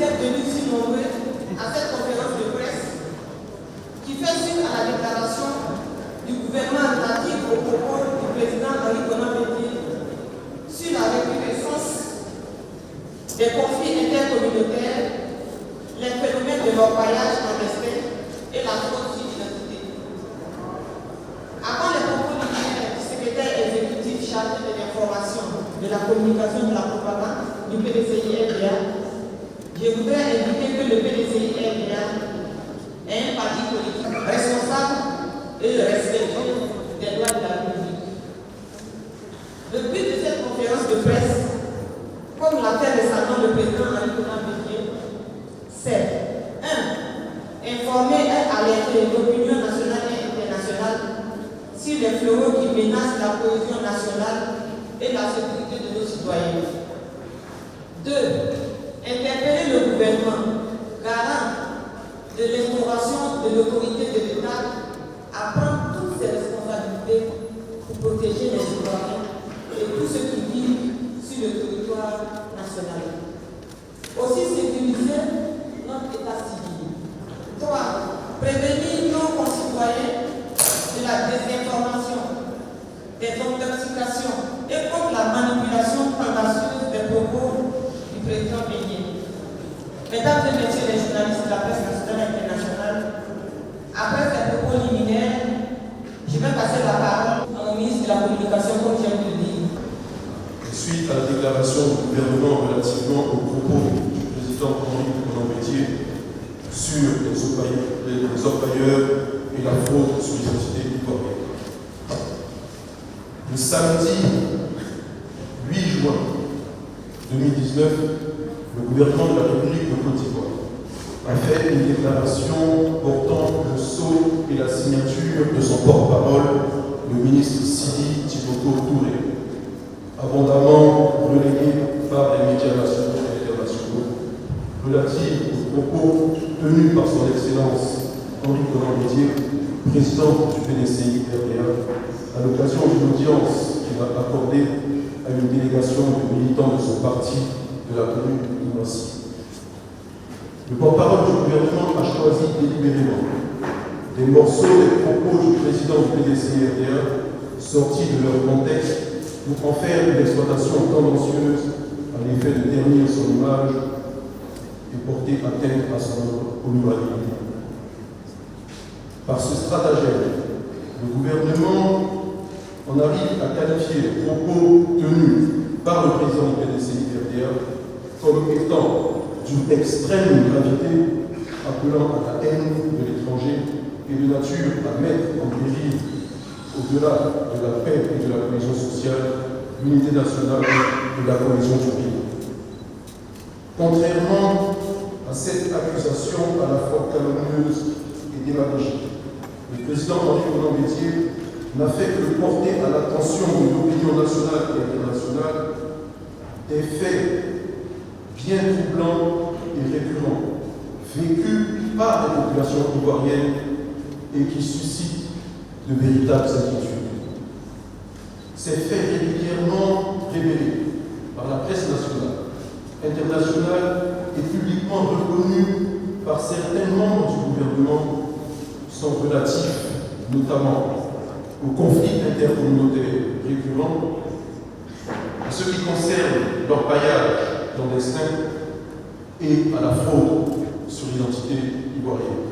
d'être venus si nombreux à cette conférence de presse qui fait suite à la déclaration du gouvernement relative au propos du président Henri Konan Bédié sur la recrudescence des conflits intercommunautaires, les phénomènes de l'orpaillage en respect et la fraude sur l'identité. Avant les propos du secrétaire exécutif chargé de l'information, de la communication et de la propagande du PDCI-RDA, je voudrais indiquer que le PDCI-RDA est un parti politique responsable et respectueux des lois de la République. Le but de cette conférence de presse, comme l'a fait récemment le président Henri Konan Bédié, c'est 1. Informer et alerter l'opinion nationale et internationale sur les fléaux qui menacent la cohésion nationale et la sécurité de nos citoyens. 2. Interpeller le gouvernement, garant de l'instauration de l'autorité de l'État, à prendre toutes ses responsabilités pour protéger les citoyens et tous ceux qui vivent sur le territoire national. Aussi sécuriser notre état civil. 3. Prévenir nos concitoyens de la désinformation, des intoxications et contre la manipulation tendancieuse des propos du président Bédié. Mesdames et messieurs les journalistes de la presse nationale et internationale, après ces propos liminaires, je vais passer la parole à mon ministre de la Communication, comme je viens de le dire. Suite à la déclaration du gouvernement relativement aux propos du président Henri Konan Bédié sur les orpailleurs et la fraude sur l'identité ivoirienne. Le samedi 8 juin 2019, le gouvernement de la République de Côte d'Ivoire a fait une déclaration portant le sceau et la signature de son porte-parole, le ministre Sidi Tiboko Touré, abondamment relayé par les médias nationaux et internationaux, relative aux propos tenus par son Excellence Henri Konan Bédié, président du PDCI-RDA, à l'occasion d'une audience qu'il a accordée à une délégation de militants de son parti de la commune de Nancy. Le porte-parole du gouvernement a choisi délibérément des morceaux des propos du président du PDCI-RDA sortis de leur contexte pour en faire une exploitation tendancieuse à l'effet de ternir son image et porter atteinte à son honorabilité. Par ce stratagème, le gouvernement en arrive à qualifier les propos tenus par le président du PDCI-RDA comme étant d'une extrême gravité, appelant à la haine de l'étranger et de nature à mettre en péril, au-delà de la paix et de la cohésion sociale, l'unité nationale et la cohésion du pays. Contrairement à cette accusation à la fois calomnieuse et démagogique, le président Henri Konan Bédié n'a fait que porter à l'attention de l'opinion nationale et internationale des faits bien troublants et récurrents, vécus par les populations ivoiriennes et qui suscitent de véritables inquiétudes. Ces faits régulièrement révélés par la presse nationale, internationale et publiquement reconnus par certains membres du gouvernement sont relatifs notamment aux conflits intercommunautaires récurrents, à ce qui concerne l'orpaillage clandestin et à la fraude sur l'identité ivoirienne.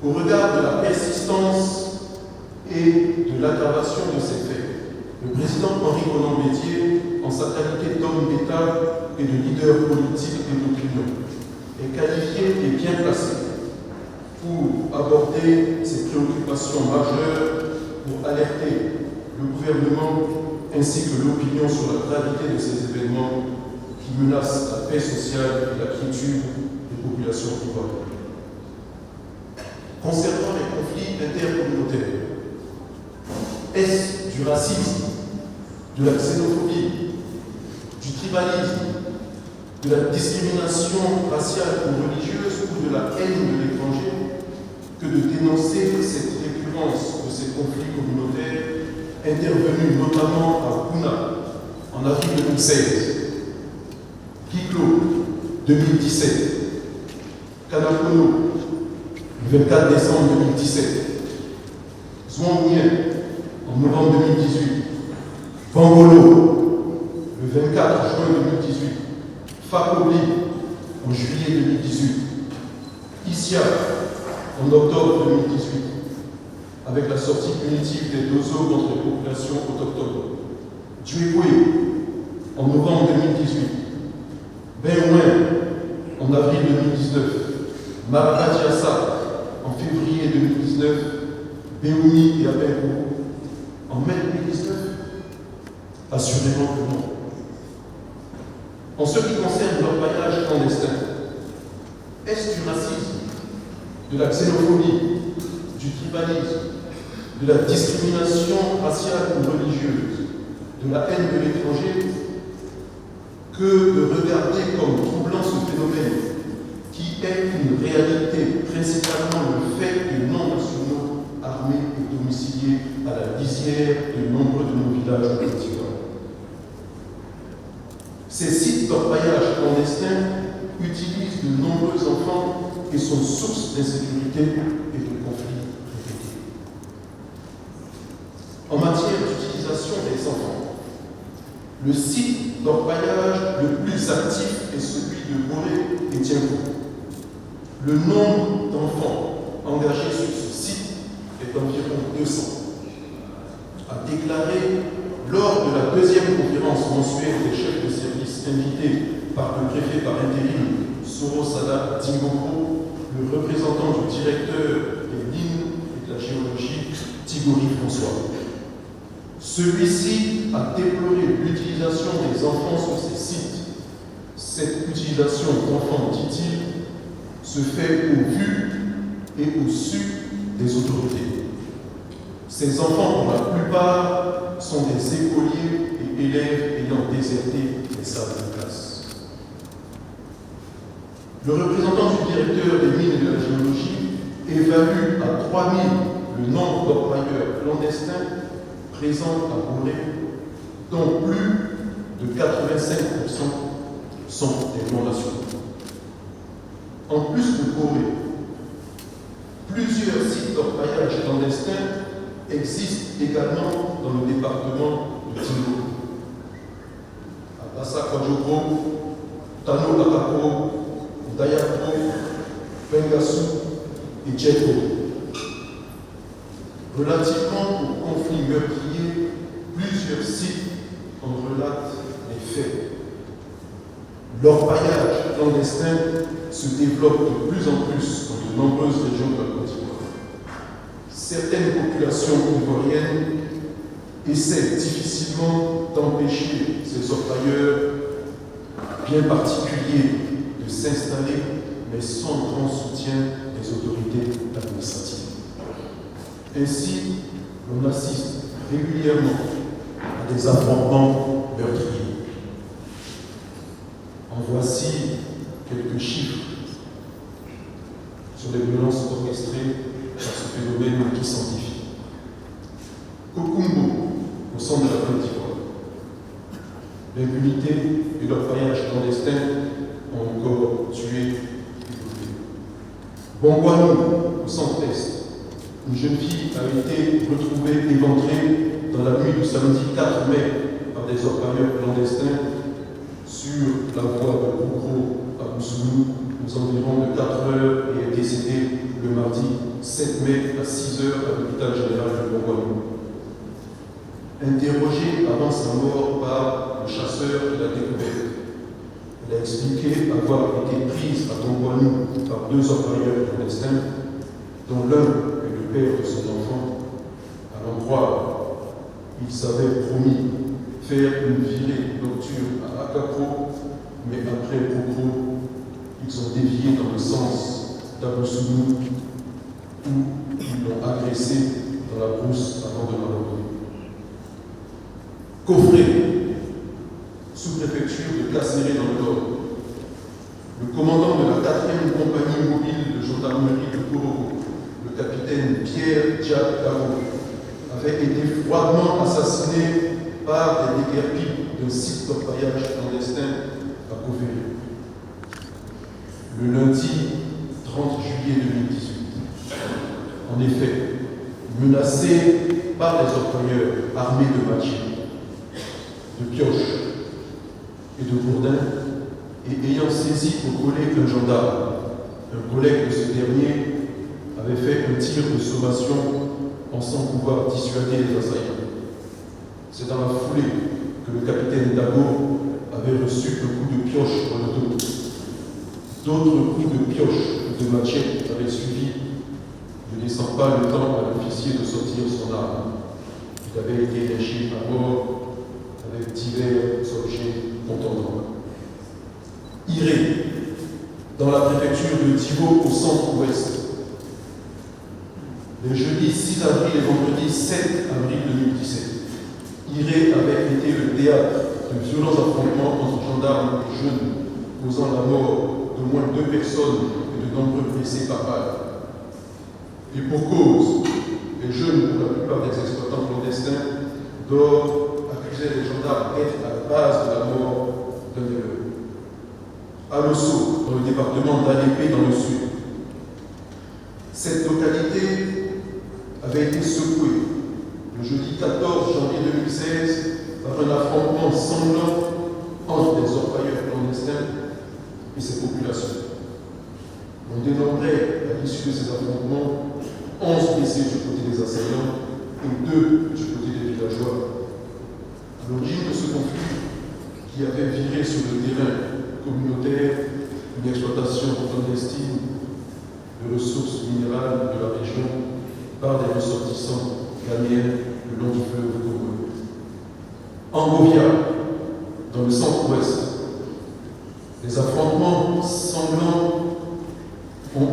Au regard de la persistance et de l'aggravation de ces faits, le président Henri Konan Bédié, en sa qualité d'homme d'État et de leader politique et d'opinion, est qualifié et bien placé pour aborder ces préoccupations majeures, pour alerter le gouvernement ainsi que l'opinion sur la gravité de ces événements qui menacent la paix sociale et la quiétude des populations ivoiriennes. Concernant les conflits intercommunautaires, est-ce du racisme, de la xénophobie, du tribalisme, de la discrimination raciale ou religieuse ou de la haine de l'étranger que de dénoncer cette récurrence de ces conflits communautaires intervenus notamment à Gouna en avril 2016, qui 2017. Kanakono, le 24 décembre 2017. Zouangouen, en novembre 2018. Bangolo, le 24 juin 2018. Fakobli, en juillet 2018. Issia, en octobre 2018, avec la sortie punitive des dozos contre les populations autochtones. Djuekwe, en novembre 2018. Benouin, en avril 2019. Marabadiassa, en février 2019. Béouni et Aberou, en mai 2019. Assurément que non. En ce qui concerne l'orpaillage clandestin, est-ce du racisme, de la xénophobie, du tribalisme, de la discrimination raciale ou religieuse, de la haine de l'étranger, que de regarder comme troublant ce phénomène qui est une réalité, principalement le fait que non-nationaux armés et domiciliés à la lisière de nombreux de nos villages quotidiens. Ces sites d'orpaillage clandestins utilisent de nombreux enfants et sont source d'insécurité et de conflits répétés. En matière d'utilisation des enfants, le site d'orpaillage le plus actif est celui de Boré et Tienkou. Le nombre d'enfants engagés sur ce site est d'environ 200. A déclaré lors de la deuxième conférence mensuelle des chefs de service invités par le préfet par intérim Soro Sada Dingoko, le représentant du directeur des lignes et de la géologie Tigori François. Celui-ci a déploré l'utilisation des enfants sur ces sites. Cette utilisation d'enfants, dit-il, se fait au vu et au su des autorités. Ces enfants, pour la plupart, sont des écoliers et élèves ayant déserté les salles de classe. Le représentant du directeur des mines et de la géologie évalue à 3000 le nombre d'orpailleurs clandestins présents à Boré, dont plus de 85% sont des non-nationaux. En plus de Boré, plusieurs sites d'orpaillage clandestins existent également dans le département de Tingo. À Bassa Kwadjoko, Tano Akako, Dayako, Pengassou et Tcheko. Relativement au conflit meurtrier, plusieurs sites en relatent les faits. L'orpaillage clandestin se développe de plus en plus dans de nombreuses régions de la Côte d'Ivoire. Certaines populations ivoiriennes essaient difficilement d'empêcher ces orpailleurs bien particuliers de s'installer, mais sans grand soutien des autorités administratives. Ainsi, on assiste régulièrement à des affrontements meurtriers. En voici quelques chiffres sur les violences orchestrées par ce phénomène qui s'amplifie. Kokumbo, au centre de la Côte d'Ivoire. L'impunité et l'orpaillage clandestin ont encore tué et brûlé. Bongouanou, au centre-est. Une jeune fille a été retrouvée éventrée dans la nuit du samedi 4 mai par des orpailleurs clandestins sur la voie de Koukro à Boussounou aux environs de 4 heures et est décédée le mardi 7 mai à 6 heures à l'hôpital général de Bongouanou. Interrogée avant sa mort par le chasseur qui l'a découverte, elle a expliqué avoir été prise à Bongouanou par 2 orpailleurs clandestins, dont l'un est le père de son enfant. À l'endroit, il s'avait promis faire une virée nocturne à Akako, mais après Bokro, ils ont dévié dans le sens d'Aboussounou, où ils l'ont agressé dans la brousse avant de l'abandonner. Coffret, sous-préfecture de Casséré dans le Nord. Le commandant de la 4e compagnie mobile de gendarmerie de Korogo, le capitaine Pierre Diakaro, avait été froidement assassiné par des déguerpis d'un site d'orpaillage clandestin à Koféré. le lundi 30 juillet 2018. En effet, menacé par les orpailleurs armés de machettes, de pioches et de gourdins, et ayant saisi au collègue un gendarme, un collègue de ce dernier avait fait un tir de sommation pensant pouvoir dissuader les assaillants. C'est dans la foulée que le capitaine Dago avait reçu un coup de pioche dans le dos. D'autres coups de pioche ou de machette avaient suivi, ne laissant pas le temps à l'officier de sortir son arme. Il avait été lynché à mort avec divers objets contondants. Iré, dans la préfecture de Divo au centre-ouest, les jeudis 6 avril et vendredi 7 avril 2017, Iré avait été le théâtre de violents affrontements entre gendarmes et jeunes, causant la mort d'au moins 2 personnes et de nombreux blessés par balle. Et pour cause, les jeunes, pour la plupart des exploitants clandestins, d'or accusaient les gendarmes d'être à la base de la mort d'un des leurs. À Losso, dans le département d'Alépé, dans le sud. Cette localité avait été secouée le jeudi 14 janvier 2016 par un affrontement sanglant entre des orpailleurs clandestins et ces populations. On dénombrait à l'issue de ces affrontements 11 blessés du côté des assaillants et 2 du côté des villageois. À l'origine de ce conflit, qui avait viré sur le terrain communautaire, une exploitation clandestine de ressources minérales de la région par des ressortissants ghanéens le long du fleuve Congo. En Govia, dans le centre-ouest, les affrontements sanglants ont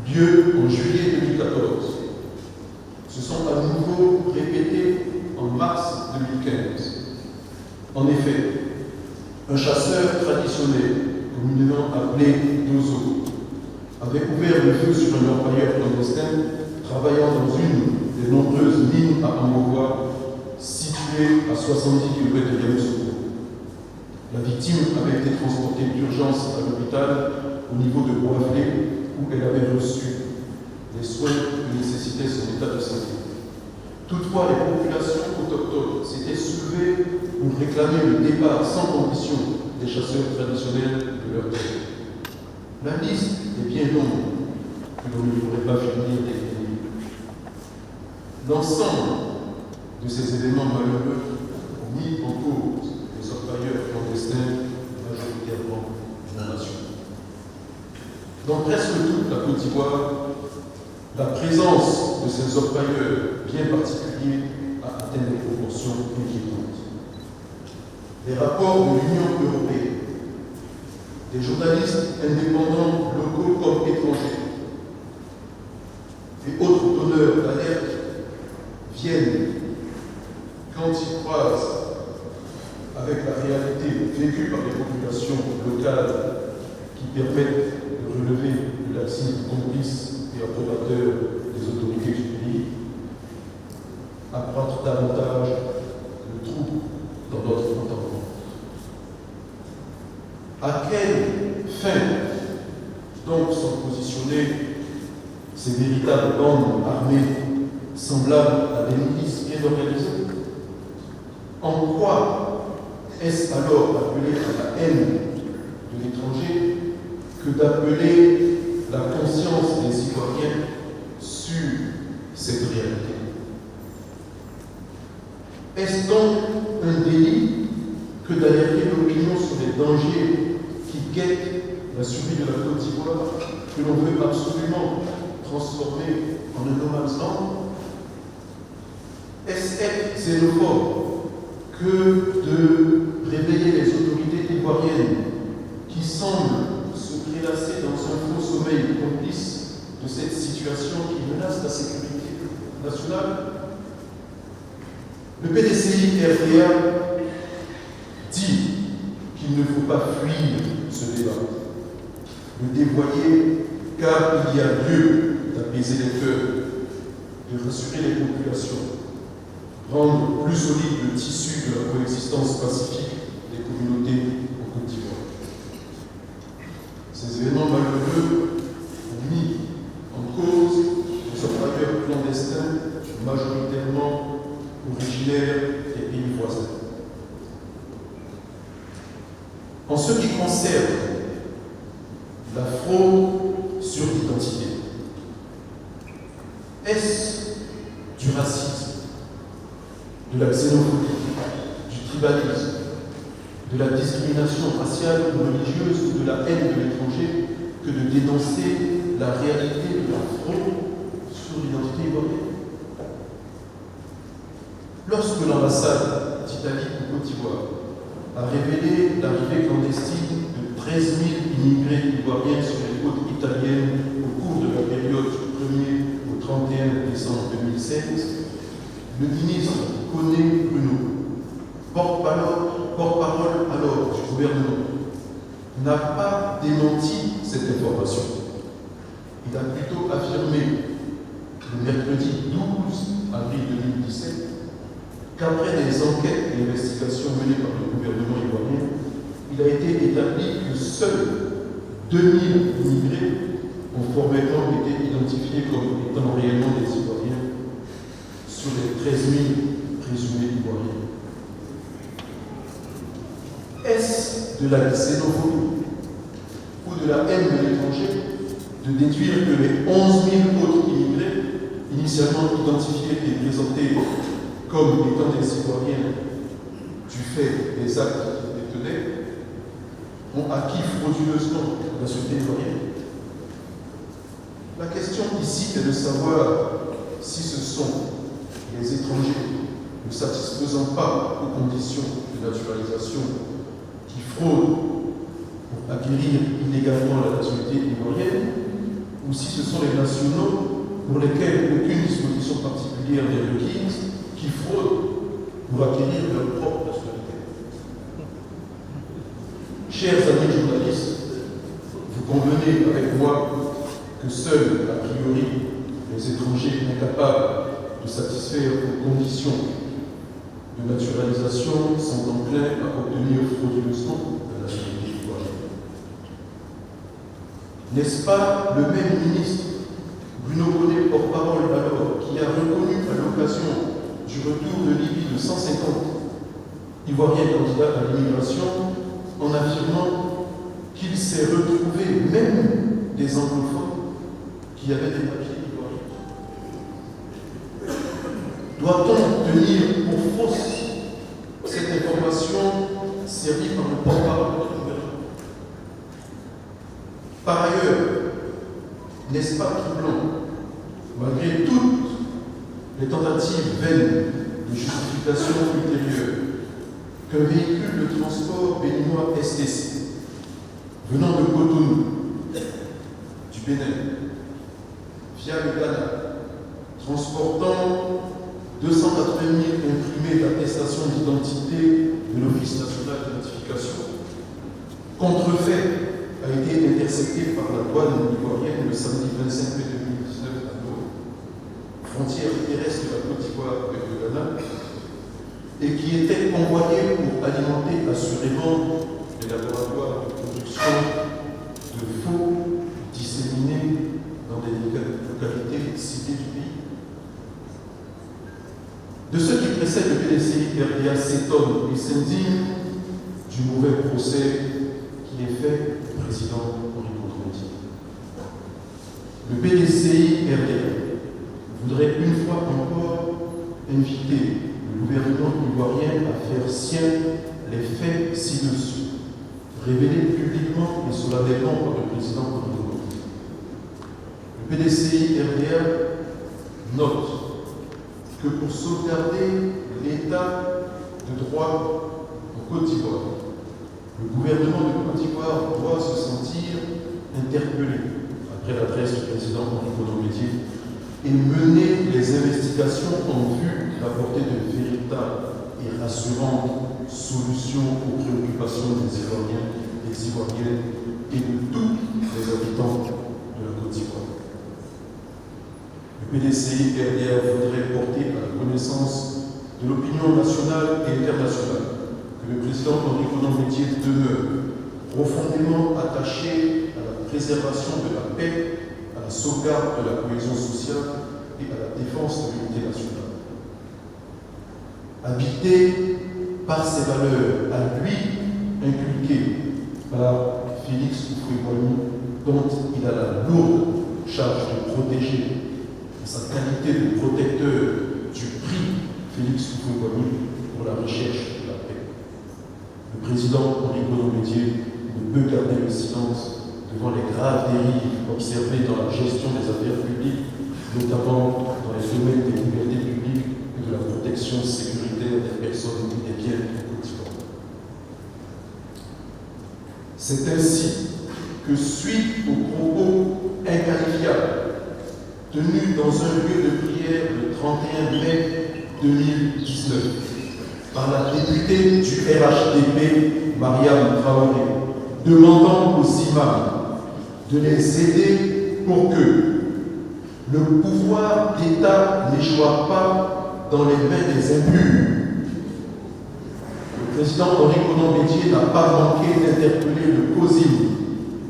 lieu en juillet 2014. Se sont à nouveau répétés en mars 2015. En effet, un chasseur traditionnel, communément appelé Dozo, avait ouvert le feu sur un orpailleur clandestin travaillant dans une des nombreuses mines à Angovoa, située à 70 km de Yamoussoukro. La victime avait été transportée d'urgence à l'hôpital au niveau de Boisflé, où elle avait reçu les soins que nécessitait son état de santé. Toutefois, les populations autochtones s'étaient soulevées pour réclamer le départ sans condition des chasseurs traditionnels de leur terre. La liste est bien longue, que l'on ne pourrait pas finir d'éliminer. L'ensemble de ces éléments malheureux ont mis en cause les orpailleurs clandestins, majoritairement de la nation. Dans presque toute la Côte d'Ivoire, la présence de ces orpailleurs bien particuliers a atteint des proportions inquiétantes. Les rapports de l'Union européenne, des journalistes indépendants locaux comme étrangers, et autres donneurs d'alerte viennent, quand ils croisent avec la réalité vécue par les populations locales qui permettent de relever le laxisme complice et approbateur des autorités du pays, accroître davantage le trouble dans notre entendement. À quelle fin donc sont positionnés ces véritables bandes armées semblables à des milices bien organisées? En quoi est-ce alors appeler à la haine de l'étranger que d'appeler la conscience des citoyens sur cette réalité? Est-ce donc un délit que d'alerter l'opinion sur les dangers qui guettent la survie de la Côte d'Ivoire, que l'on veut absolument transformer en un no man's land? Est-ce être xénophobe que de réveiller les autorités ivoiriennes qui semblent se prélasser dans un faux sommeil complice de cette situation qui menace la sécurité nationale? Le PDCI-RDA dit qu'il ne faut pas fuir ce débat, le dévoyer, car il y a lieu d'apaiser les cœurs, de rassurer les populations, rendre plus solide le tissu de la coexistence pacifique des communautés en Côte d'Ivoire. Ces voisins. En ce qui concerne la fraude sur l'identité, est-ce du racisme, de la xénophobie, du tribalisme, de la discrimination raciale ou religieuse ou de la haine de l'étranger que de dénoncer la réalité de la fraude sur l'identité ivoirienne? Lorsque l'ambassade d'Italie au Côte d'Ivoire a révélé l'arrivée clandestine de 13 000 immigrés ivoiriens sur les côtes italiennes au cours de la période du 1er au 31 décembre 2016, le ministre Koné Bruno, porte-parole alors du gouvernement, n'a pas démenti cette information. Il a plutôt affirmé le mercredi 12 avril 2017 qu'après des enquêtes et investigations menées par le gouvernement ivoirien, il a été établi que seuls 2000 immigrés ont formellement été identifiés comme étant réellement des Ivoiriens sur les 13 000 présumés Ivoiriens. Est-ce de la xénophobie ou de la haine de l'étranger de déduire que les 11 000 autres immigrés, initialement identifiés et présentés comme étant des Ivoiriens du fait des actes qu'ils détenaient, ont acquis frauduleusement la nationalité ivoirienne? La question ici est de savoir si ce sont les étrangers ne satisfaisant pas aux conditions de naturalisation qui fraudent pour acquérir illégalement la nationalité ivoirienne, ou si ce sont les nationaux pour lesquels aucune disposition particulière n'est requise, qui fraudent pour acquérir leur propre nationalité. Chers amis journalistes, vous convenez avec moi que seuls, a priori, les étrangers incapables de satisfaire aux conditions de naturalisation sont enclins à obtenir frauduleusement la nationalité ivoirienne. N'est-ce pas le même ministre, Bruno Koné, porte-parole alors, qui a reconnu à l'occasion du retour de Libye de 150 Ivoiriens candidats à l'immigration en affirmant qu'il s'est retrouvé même des anglophones qui avaient des papiers ivoiriens? Doit-on tenir pour fausse cette information servie par le porte-parole du gouvernement? Par ailleurs, n'est-ce pas troublant, malgré toutes les tentatives vaines de justification ultérieure, qu'un véhicule de transport béninois STC venant de Cotonou, du Bénin, via le Ghana, transportant 280 000 imprimés d'attestation d'identité de l'Office national d'identification, contrefait, a été intercepté par la douane ivoirienne le samedi 25 mai 2019 à Lomé, frontière terrestre de la Côte d'Ivoire avec le Ghana, et qui était convoyé pour alimenter assurément les laboratoires de production de faux disséminés dans des localités ciblées du pays. De ceux qui précèdent le PDCI RDA s'étonnent et s'indignent du mauvais procès qui est fait au président Henri Contremoutier. Le PDCI RDA voudrait une fois encore inviter le gouvernement ivoirien à faire sien les faits ci-dessus, révélés publiquement et solennellement par le président Henri Contremoutier. Le PDCI RDA note que pour sauvegarder l'état de droit en Côte d'Ivoire, le gouvernement de Côte d'Ivoire doit se sentir interpellé après l'adresse du président Henri Contremoutier et mener les investigations en vue d'apporter de véritables et rassurantes solutions aux préoccupations des Ivoiriens, des Ivoiriennes et de tous les habitants de la Côte d'Ivoire. Le PDCI RDA voudrait porter à la connaissance de l'opinion nationale et internationale que le président Henri Contremoutier demeure profondément attaché à la préservation de la paix, à la sauvegarde de la cohésion sociale et à la défense de l'unité nationale. habité par ses valeurs à lui, inculquées par Félix Houphouët-Boigny, dont il a la lourde charge de protéger, en sa qualité de protecteur du prix Félix Houphouët-Boigny pour la recherche de la paix. Le président Henri Konan Bédié ne peut garder le silence devant les graves dérives observées dans la gestion des affaires publiques, notamment dans les domaines des libertés publiques et de la protection sécuritaire des personnes et des biens du quotidien. C'est ainsi que, suite aux propos inqualifiables tenus dans un lieu de prière le 31 mai 2019 par la députée du RHDP, Mariam Traoré, demandant aux imams de les aider pour que le pouvoir d'État n'échoue pas dans les mains des impurs. Le président Henri Konan Bédié n'a pas manqué d'interpeller le COSIM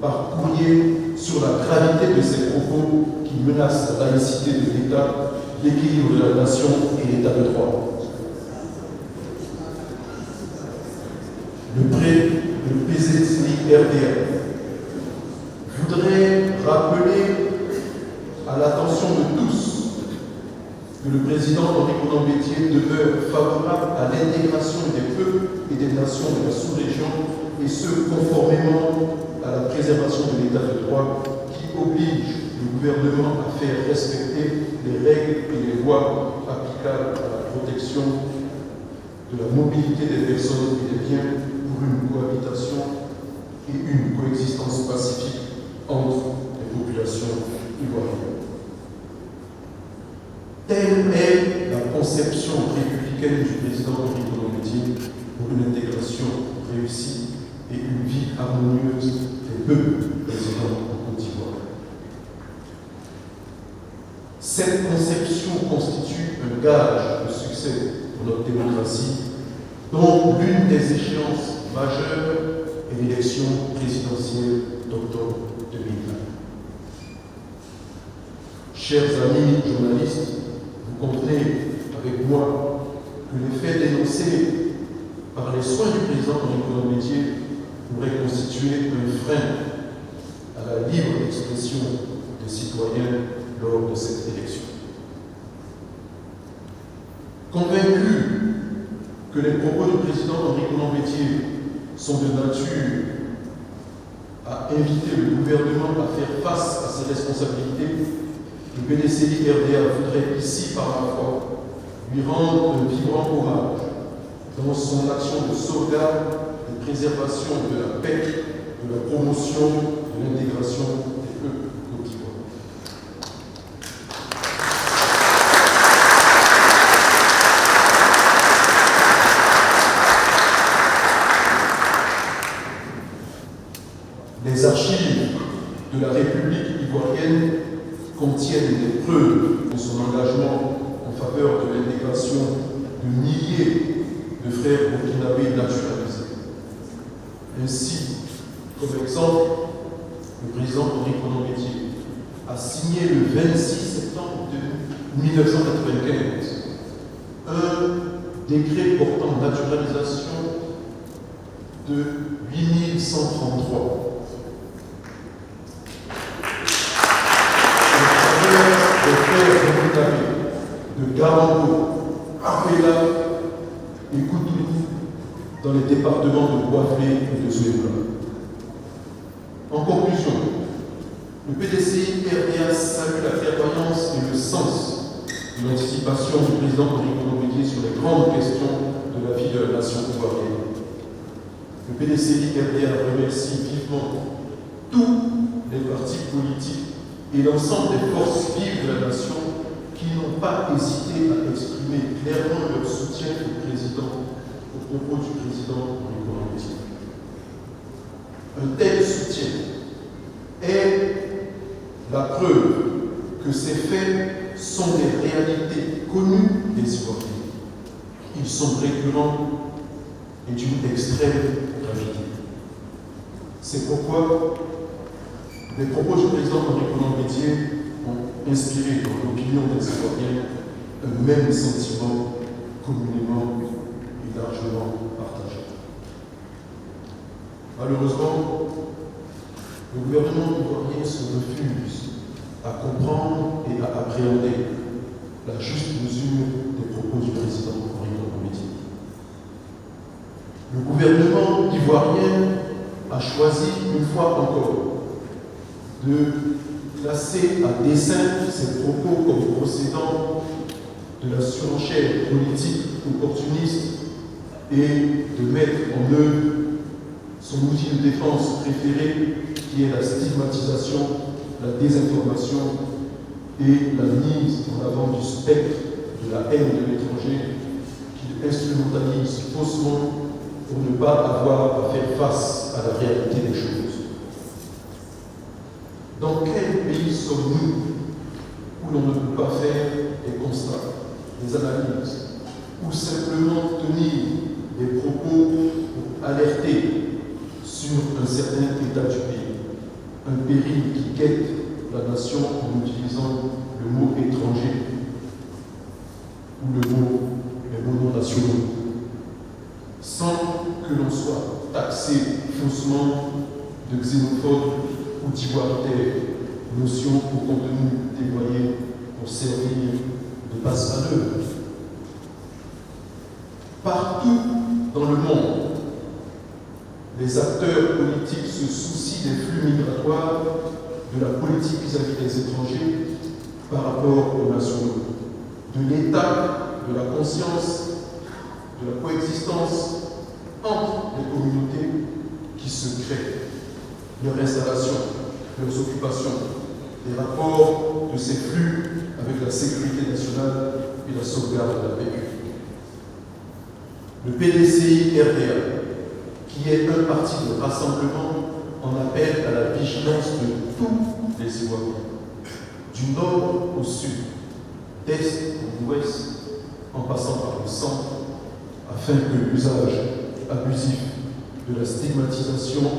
par courrier sur la gravité de ses propos qui menacent la laïcité de l'État, l'équilibre de la nation et l'État de droit. Le PZCI-RDA voudrait rappeler à l'attention de tous que le président Henri Konan Bédié demeure favorable à l'intégration des peuples et des nations de la sous-région, et ce, conformément à la préservation de l'état de droit qui oblige le gouvernement à faire respecter les règles et les lois applicables à la protection de la mobilité des personnes et des biens pour une cohabitation et une coexistence pacifique entre les populations ivoiriennes. Telle est la conception républicaine du président Henri Konan Bédié pour une intégration réussie et une vie harmonieuse des peuples résidant en Côte d'Ivoire. Cette conception constitue un gage de succès pour notre démocratie, dont l'une des échéances majeures est l'élection présidentielle d'octobre 2020. Chers amis journalistes, vous convenez avec moi que les faits dénoncés par les soins du président Henri Konan Bédié pourraient constituer un frein à la libre expression des citoyens lors de cette élection. Convaincu que les propos du président Henri Konan Bédié sont de nature à inviter le gouvernement à faire face à ses responsabilités, le PDCI-RDA voudrait ici, par la foi, lui rendre un vibrant hommage dans son action de sauvegarde, de préservation de la paix, de la promotion de l'intégration des peuples côte d'Ivoire. Les archives de la République ivoirienne contiennent des preuves de son engagement en faveur de l'intégration de milliers de frères burkinabés naturalisés. Ainsi, comme exemple, le président Henri Konan Bédié a signé le 26 septembre 1995 un décret portant naturalisation de 8133 des frères burkinabés de Garambo, Apela et Koutouni dans les départements de Boaké et de Souébla. En conclusion, le PDCI-RDA salue la clairvoyance et le sens de l'anticipation du président Henri Konan Bédié sur les grandes questions de la vie de la nation ivoirienne. Le PDCI-RDA remercie vivement tous les partis politiques et l'ensemble des forces vives de la nation qui n'ont pas hésité à exprimer clairement leur soutien au président, aux propos du président Henri Konan Bédié. Un tel soutien est la preuve que ces faits sont des réalités connues des Ivoiriens. Ils sont récurrents et d'une extrême gravité. C'est pourquoi les propos du président Henri Konan Bédié ont inspiré dans l'opinion des Ivoiriens un même sentiment communément et largement partagée. Malheureusement, le gouvernement ivoirien se refuse à comprendre et à appréhender la juste mesure des propos du président Henri Konan Bédié. Le gouvernement ivoirien a choisi une fois encore de classer à dessein ces propos comme procédant de la surenchère politique opportuniste et de mettre en œuvre son outil de défense préféré qui est la stigmatisation, la désinformation et la mise en avant du spectre de la haine de l'étranger qu'il instrumentalise faussement pour ne pas avoir à faire face à la réalité des choses. Dans quel pays sommes-nous où l'on ne peut pas faire des constats, des analyses, ou simplement tenir des propos pour alerter sur un certain état du pays, un péril qui guette la nation en utilisant le mot étranger ou les mots non nationaux, sans que l'on soit taxé faussement de xénophobe ou d'ivoiritaire, notion au contenu déployé pour servir de passe-manœuvre. Partout dans le monde, les acteurs politiques se soucient des flux migratoires, de la politique vis-à-vis des étrangers par rapport aux nationaux, de l'état de la conscience, de la coexistence entre les communautés qui se créent, leur installation, leurs occupations, les rapports de ces flux avec la sécurité nationale et la sauvegarde de la paix. Le PDCI-RDA, qui est un parti de rassemblement, en appelle à la vigilance de tous les Ivoiriens, du nord au sud, d'est en ouest, en passant par le centre, afin que l'usage abusif de la stigmatisation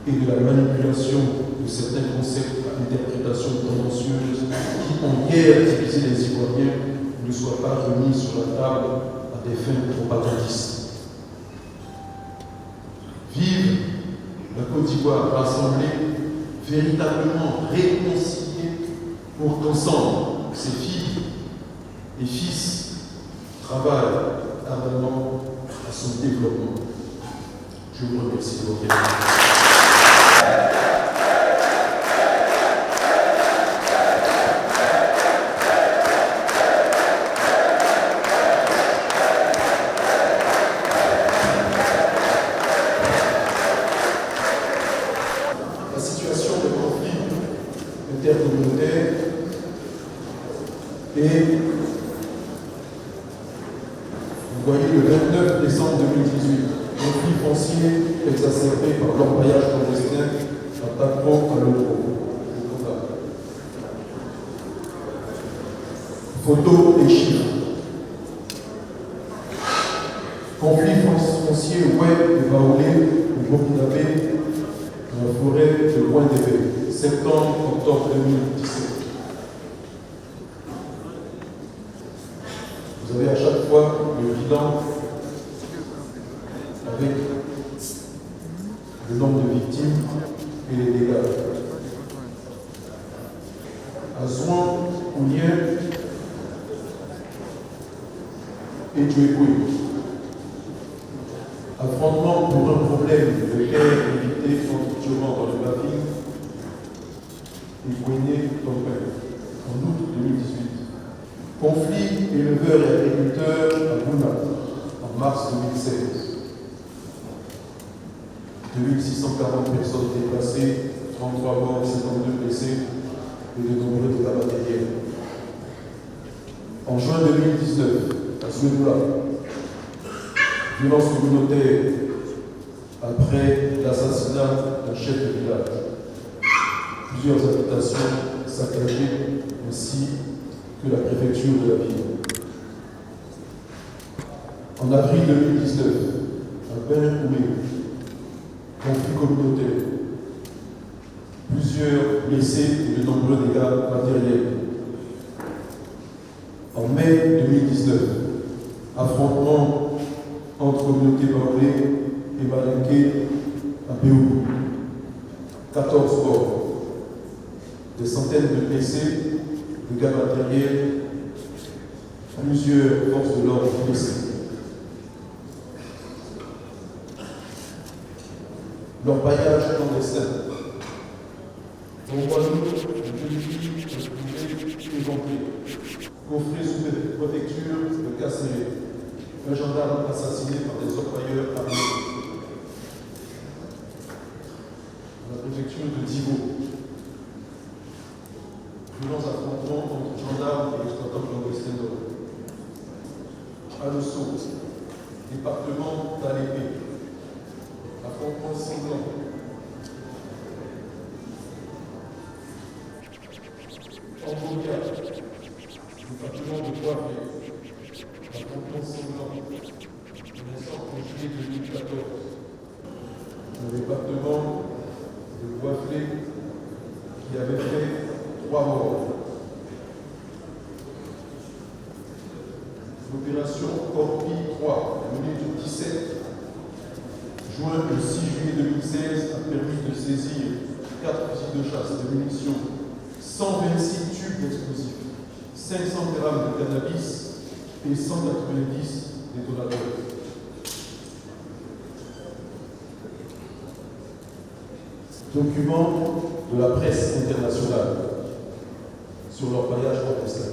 et de la manipulation de certains concepts à interprétation tendancieuse qui ont guère divisé les Ivoiriens ne soit pas remis sur la table à des fins propagandistes. Vive la Côte d'Ivoire rassemblée, véritablement réconciliée, pour qu'ensemble, ses filles et fils travaillent ardemment à son développement. Je vous remercie de votre attention. La situation de conflit intercommunautaire est, vous voyez, le 29 décembre 2018, conflit foncier exacerbé par l'embrayage clandestin à Tapron à l'euro. Photos et chiffres. Conflit foncier web et baoulé au Burkinabé dans la forêt de Loin-d'Évé, septembre-octobre 2017. Vous avez à chaque fois le bilan avec le nombre de victimes et les dégâts. À Zouan, Oulien et Djouéboué. Affrontement pour un problème de guerre évité entre Dioran dans le Bafing et Gouéné Tompin en août 2018. Conflit éleveurs et agriculteurs à Bouna en mars 2016. 2640 personnes déplacées, 33 morts, 52 blessés et de nombreux dégâts matériels. En juin 2019, à Suédois, violence communautaire après l'assassinat d'un chef de village. Plusieurs habitations saccagées ainsi que la préfecture de la ville. En avril 2019, à Ben-Oumé, conflit communautaire. Plusieurs blessés et de nombreux dégâts matériels. En mai 2019, Affrontement entre communautés Baoulé et Malinké à Béou. 14 morts. Des centaines de blessés, de dégâts matériels, plusieurs forces de l'ordre blessées. Leur paillage clandestin. Envoie-nous de Jésus de éventrer. Coffré sous préfecture de Casséré. Un gendarme assassiné par des orpailleurs armés. La préfecture de Divo. Violents affrontements entre gendarmes et exploitants clandestins d'or. À Lesso, département d'Alépé. Affrontement sanglant. Ambonia, département de Poitiers. Affrontement sanglant. Naissant en juillet 2014. Le département de Poitiers qui avait fait 3 morts. L'opération Corpi 3, menée du 17 juin le 6 juillet 2016, a permis de saisir 4 fusils de chasse, de munitions, 126 tubes d'explosifs, 500 grammes de cannabis et 190 détonateurs. Document de la presse internationale sur leur paillage clandestin.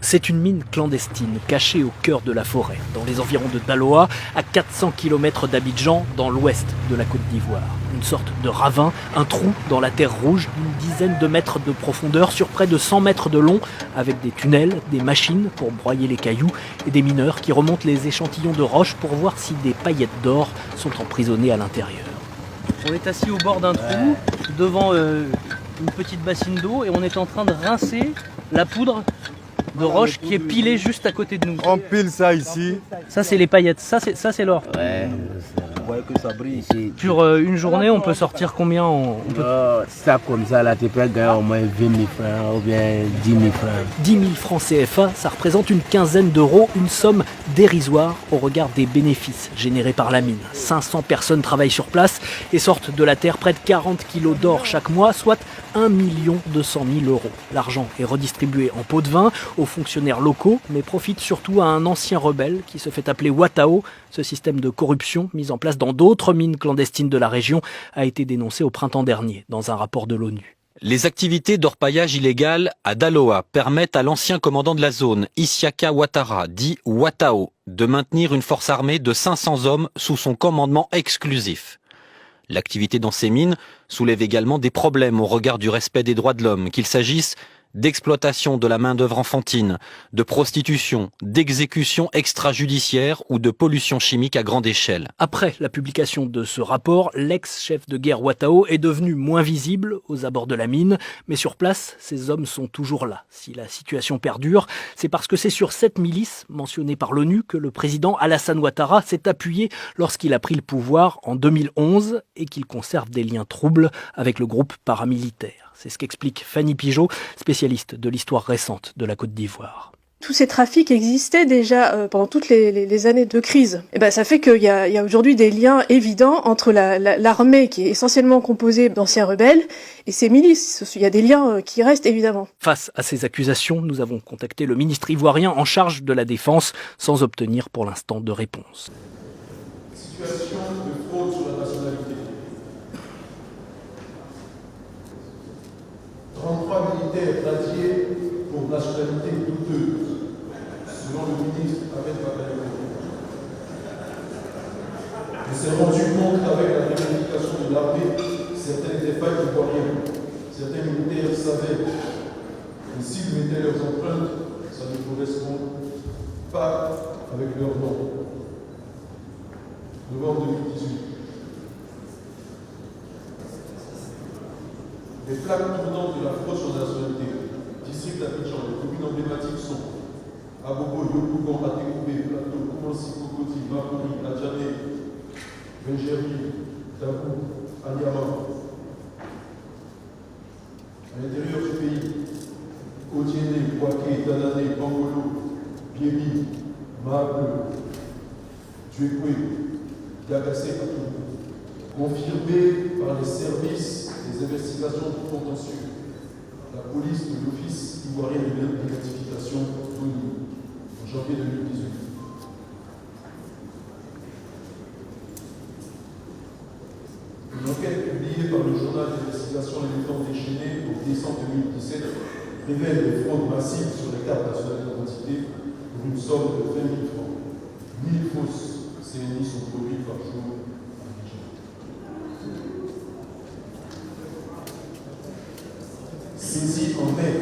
C'est une mine clandestine cachée au cœur de la forêt, dans les environs de Daloa, à 400 km d'Abidjan, dans l'ouest de la Côte d'Ivoire. Une sorte de ravin, un trou dans la terre rouge d'une dizaine de mètres de profondeur sur près de 100 mètres de long, avec des tunnels, des machines pour broyer les cailloux et des mineurs qui remontent les échantillons de roches pour voir si des paillettes d'or sont emprisonnées à l'intérieur. On est assis au bord d'un trou, devant une petite bassine d'eau, et on est en train de rincer la poudre de roche qui est pilée juste à côté de nous. On pile ça ici. Ça c'est les paillettes, ça c'est l'or. Ouais, vous voyez que ça brille ici. Sur une journée, on peut sortir combien Ça comme ça, là, tu peux gagner au moins 20 000 francs ou bien 10 000 francs. 10 000 francs CFA, ça représente une quinzaine d'euros, une somme dérisoire au regard des bénéfices générés par la mine. 500 personnes travaillent sur place et sortent de la terre près de 40 kilos d'or chaque mois, soit 1 200 000 euros. L'argent est redistribué en pots de vin aux fonctionnaires locaux, mais profite surtout à un ancien rebelle qui se fait appeler Watao. Ce système de corruption mis en place dans d'autres mines clandestines de la région a été dénoncé au printemps dernier dans un rapport de l'ONU. Les activités d'orpaillage illégal à Daloa permettent à l'ancien commandant de la zone, Isiaka Ouattara, dit Watao, de maintenir une force armée de 500 hommes sous son commandement exclusif. L'activité dans ces mines soulève également des problèmes au regard du respect des droits de l'homme, qu'il s'agisse d'exploitation de la main-d'œuvre enfantine, de prostitution, d'exécution extrajudiciaire ou de pollution chimique à grande échelle. Après la publication de ce rapport, l'ex-chef de guerre Watao est devenu moins visible aux abords de la mine, mais sur place, ces hommes sont toujours là. Si la situation perdure, c'est parce que c'est sur cette milice mentionnée par l'ONU que le président Alassane Ouattara s'est appuyé lorsqu'il a pris le pouvoir en 2011 et qu'il conserve des liens troubles avec le groupe paramilitaire. C'est ce qu'explique Fanny Pigeot, spécialiste de l'histoire récente de la Côte d'Ivoire. Tous ces trafics existaient déjà pendant toutes les années de crise. Et ben, ça fait qu'il y a aujourd'hui des liens évidents entre l'armée qui est essentiellement composée d'anciens rebelles et ces milices. Il y a des liens qui restent évidemment. Face à ces accusations, nous avons contacté le ministre ivoirien en charge de la défense sans obtenir pour l'instant de réponse. Situation de fraude sur la nationalité. 33 militaires radiés pour nationalité douteuse, selon le ministre Ahmed Bakayoko. Il s'est rendu compte qu'avec la vérification de l'armée, certains n'étaient pas ivoiriens. Certains militaires savaient que s'ils mettaient leurs empreintes, ça ne correspond pas avec leur nom. Novembre 2018. Les plaques tournantes de la fraude sur la nationalité, district d'Abidjan, les communes emblématiques sont Abobo, Yopougon, Atekoubé, Plateau, Koumansi, Kokoti, Makouri, Adjamé, Benjermi, Tabou, Anyama. À l'intérieur du pays, Odiéné, Kouaké, Danané, Bangolo, Biébi, Mahableu, Duekwe, Gagacé Atou, confirmé par les services des investigations contentieuses, la police de l'Office ivoirien d'identification d'ONU, en janvier 2018. Une enquête publiée par le journal d'investigation Les Moutons Déchaînés en décembre 2017 révèle des fraudes massives sur les cartes nationales d'identité pour une somme de 20 000 francs. 1000 fausses CNI sont produites par jour à Niger. Saisi en mai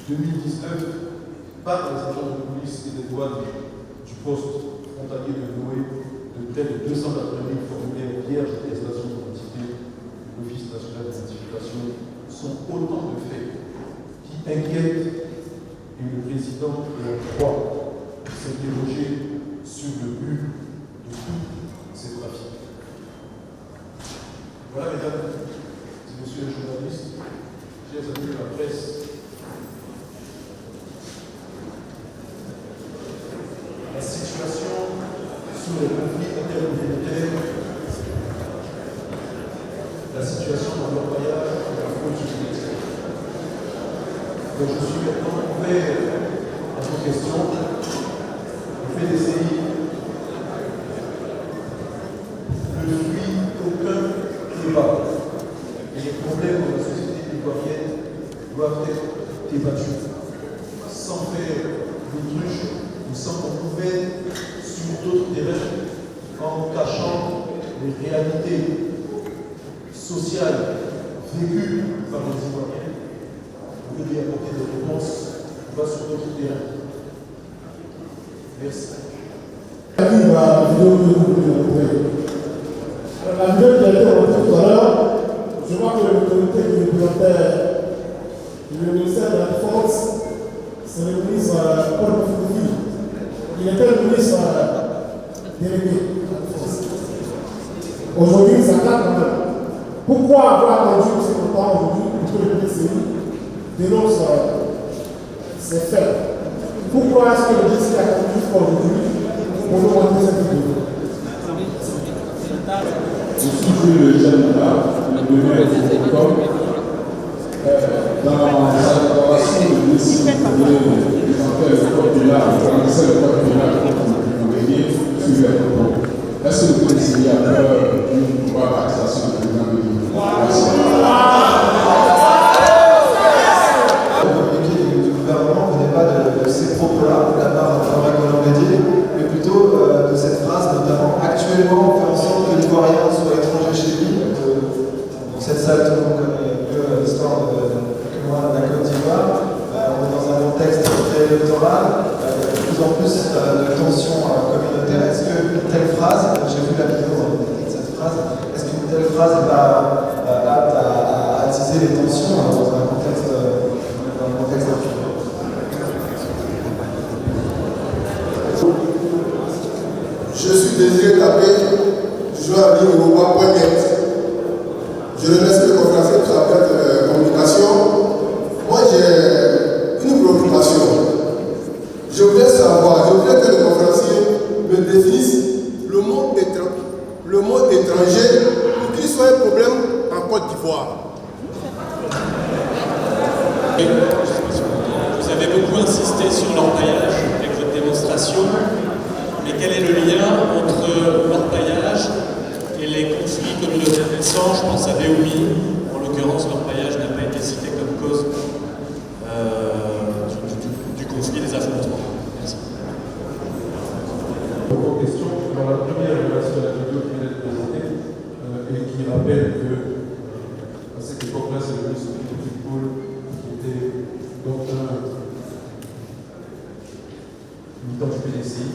2019 par les agents de police et des douanes du poste frontalier de Noé de près de 280 000 formulaires vierges d'attestation d'identité de l'Office national d'identification sont autant de faits qui inquiètent et le président est en droit de s'interroger sur le but de tous ces trafics. Voilà, mesdames et messieurs les journalistes, chers amis de la presse, la situation sur les conflits intercommunautaires, la situation dans l'orpaillage et la fraude judiciaire. Donc je suis maintenant ouvert à vos questions. Le PDCI ne fuit aucun débat. Et les problèmes de la société ivoirienne doivent être débattus sans faire l'autruche ou sans qu'on pouvait sur d'autres terrains en cachant les réalités sociales vécues par les Ivoiriens pour lui apporter des réponses qui vont sur d'autres terrains. Merci. La vidéo qui a été montrée tout à l'heure, je vois que l'autorité qui représentait le ministère de la Défense, c'est le ministre Paul Foufi. Il était le ministre délégué de la Défense. Aujourd'hui, ça date quand même. Pourquoi avoir attendu ce temps aujourd'hui pour que le PCI dénonce ces faits? Pourquoi est-ce que le PCI a attendu jusqu'à aujourd'hui pour nous montrer cette vidéo? Je suis le jeune dans sa déclaration, le ministre de présentait le code pénal, connaissait le code pénal sur les propos. Est-ce que le président a peur d'une voie d'arrestation du président de l'Union? Le gouvernement ne venait pas de ces propos-là, de la part de Jean-Marc Médier, mais plutôt de cette phrase, notamment actuellement, on fait en sorte que l'Ivoirien soit étranger chez lui. Dans cette salle, tout le monde connaît mieux l'histoire de la Côte d'Ivoire. On est dans un contexte très électoral, de plus en plus de tensions communautaires. Est-ce qu'une telle phrase, j'ai vu la vidéo de cette phrase, est-ce qu'une telle phrase n'est pas apte à attiser les tensions dans un contexte actuel? Je suis Désiré Tapé, je joue à Ligue-Europa.net. Je remercie le conférencier pour sa belle communication. Moi, j'ai une préoccupation. Je voudrais que le conférencier me définisse le mot étranger pour qu'il soit un problème en Côte d'Ivoire. Vous avez beaucoup insisté sur l'orpaillage avec votre démonstration, mais quel est le lien entre l'orpaillage et les conflits communautaires récents? Je pense à Béoumi, en l'occurrence l'orpaillage n'a pas été cité comme cause du conflit, des affrontements. Merci. Vos questions, dans la première relation de la vidéo qui vient d'être présentée, et qui rappelle que à cette époque-là, c'est le ministre du Paul qui était donc un militant du PDCI,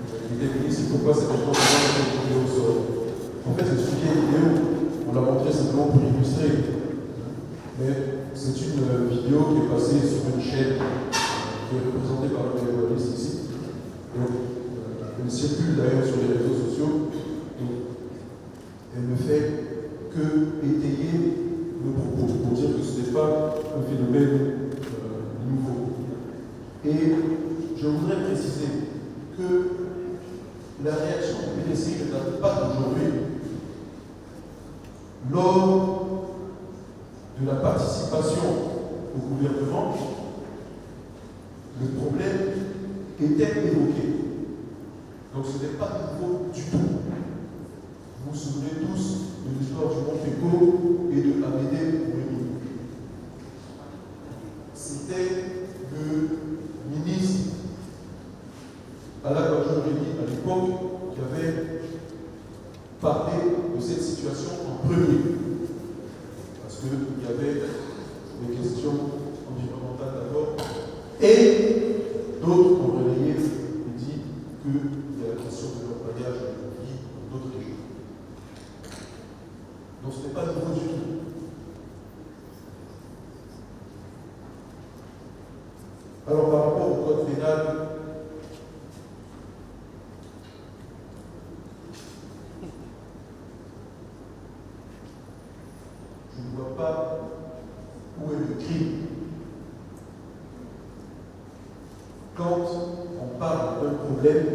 qui était ministre. Pourquoi cette époque-là était tombée au sol? En fait, c'est une vieille vidéo, on l'a montré simplement pour illustrer. Mais c'est une vidéo qui est passée sur une chaîne qui est représentée par le journaliste ici. Donc, elle circule d'ailleurs sur les réseaux sociaux. Donc, elle ne fait que étayer le propos pour dire que ce n'est pas un phénomène nouveau. Et je voudrais préciser que la réaction du PDCI ne date pas d'aujourd'hui. Lors de la participation au gouvernement, le problème était évoqué. Donc ce n'est pas nouveau du tout. Vous vous souvenez tous de l'histoire du Mont Féco et de Amédée Oumemi. C'était le ministre Alain Bajoreni à l'époque qui avait parlé de cette situation en premier. Parce qu'il y avait des questions environnementales d'abord et d'autres ont relayé et dit qu'il y a la question de l'orpaillage de vie dans d'autres régions. Donc ce n'est pas nouveau du tout. Alors par rapport au code pénal, je ne vois pas où est le crime. Quand on parle d'un problème,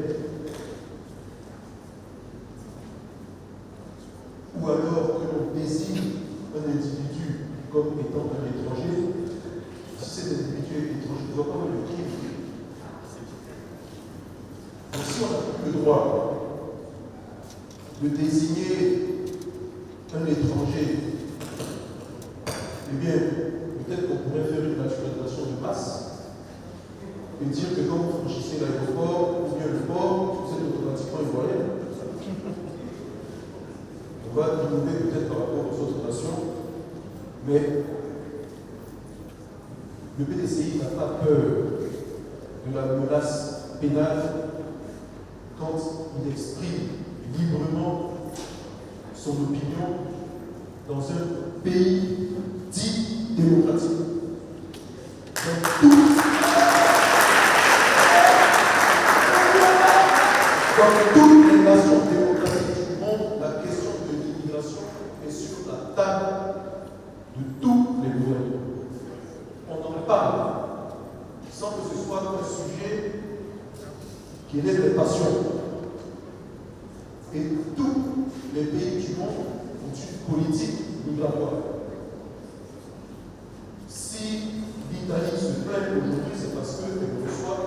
ou alors que l'on désigne un individu comme étant un étranger, si cet individu est étranger, je ne vois pas où est le crime. Donc si on n'a plus le droit de désigner un étranger, eh bien, peut-être qu'on pourrait faire une naturalisation de masse et dire que quand vous franchissez l'aéroport ou bien le port, vous êtes automatiquement ivoirien. On va innover peut-être par rapport aux autres nations, mais le PDCI n'a pas peur de la menace pénale quand il exprime librement son opinion dans un pays dit démocratique. Dans toutes les nations démocratiques du monde, la question de l'immigration est sur la table de tous les gouvernements. On en parle sans que ce soit un sujet qui élève les passions. Et tous les pays du monde ont une politique migratoire. Si l'Italie se plaint aujourd'hui, c'est parce qu'elle reçoit